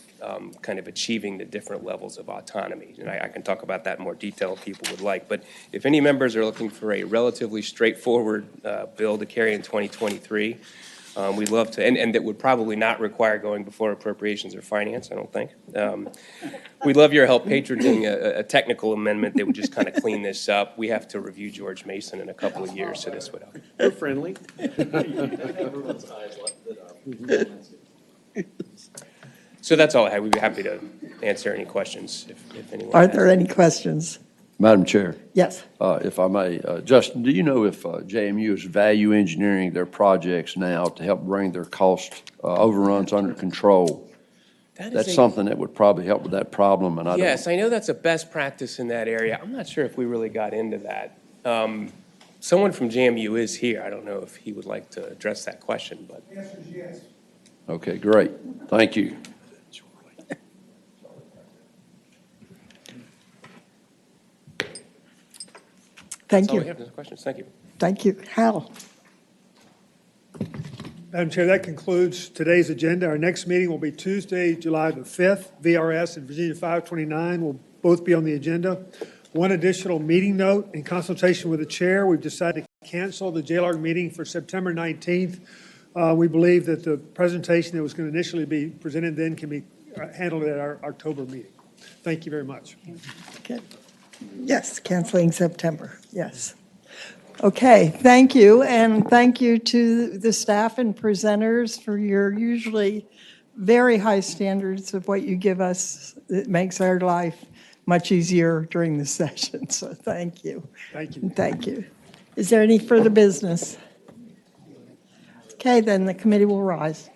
kind of achieving the different levels of autonomy. And I can talk about that in more detail if people would like. But if any members are looking for a relatively straightforward bill to carry in 2023, we'd love to, and that would probably not require going before appropriations or finance, I don't think. We'd love your help patronizing a technical amendment that would just kind of clean this up. We have to review George Mason in a couple of years, so this would help. We're friendly. So that's all I have. We'd be happy to answer any questions if anyone Are has. there any questions? Madam Chair, Yes. if I may, Justin, do you know if JMU is value engineering their projects now to help bring their cost overruns under control? That's something that would probably help with that problem, and I don't. Yes, I know that's a best practice in that area. I'm not sure if we really got into that. Someone from JMU is here. I don't know if he would like to address that question, but. The answer is yes. Okay, great. Thank you. Thank That's all you. we have. No questions. Thank you. Thank you. Hal? Madam Chair, that concludes today's agenda. Our next meeting will be Tuesday, July the 5th. VRS and Virginia 529 will both be on the agenda. One additional meeting note, in consultation with the chair, we've decided to cancel the JLARC meeting for September 19th. We believe that the presentation that was going to initially be presented then can be handled at our October meeting. Thank you very much. Okay. Yes, canceling September, yes. Okay, thank you, and thank you to the staff and presenters for your usually very high standards of what you give us. It makes our life much easier during the session, so thank you. Thank you. Thank you. Is there any further business? Okay, then the committee will rise.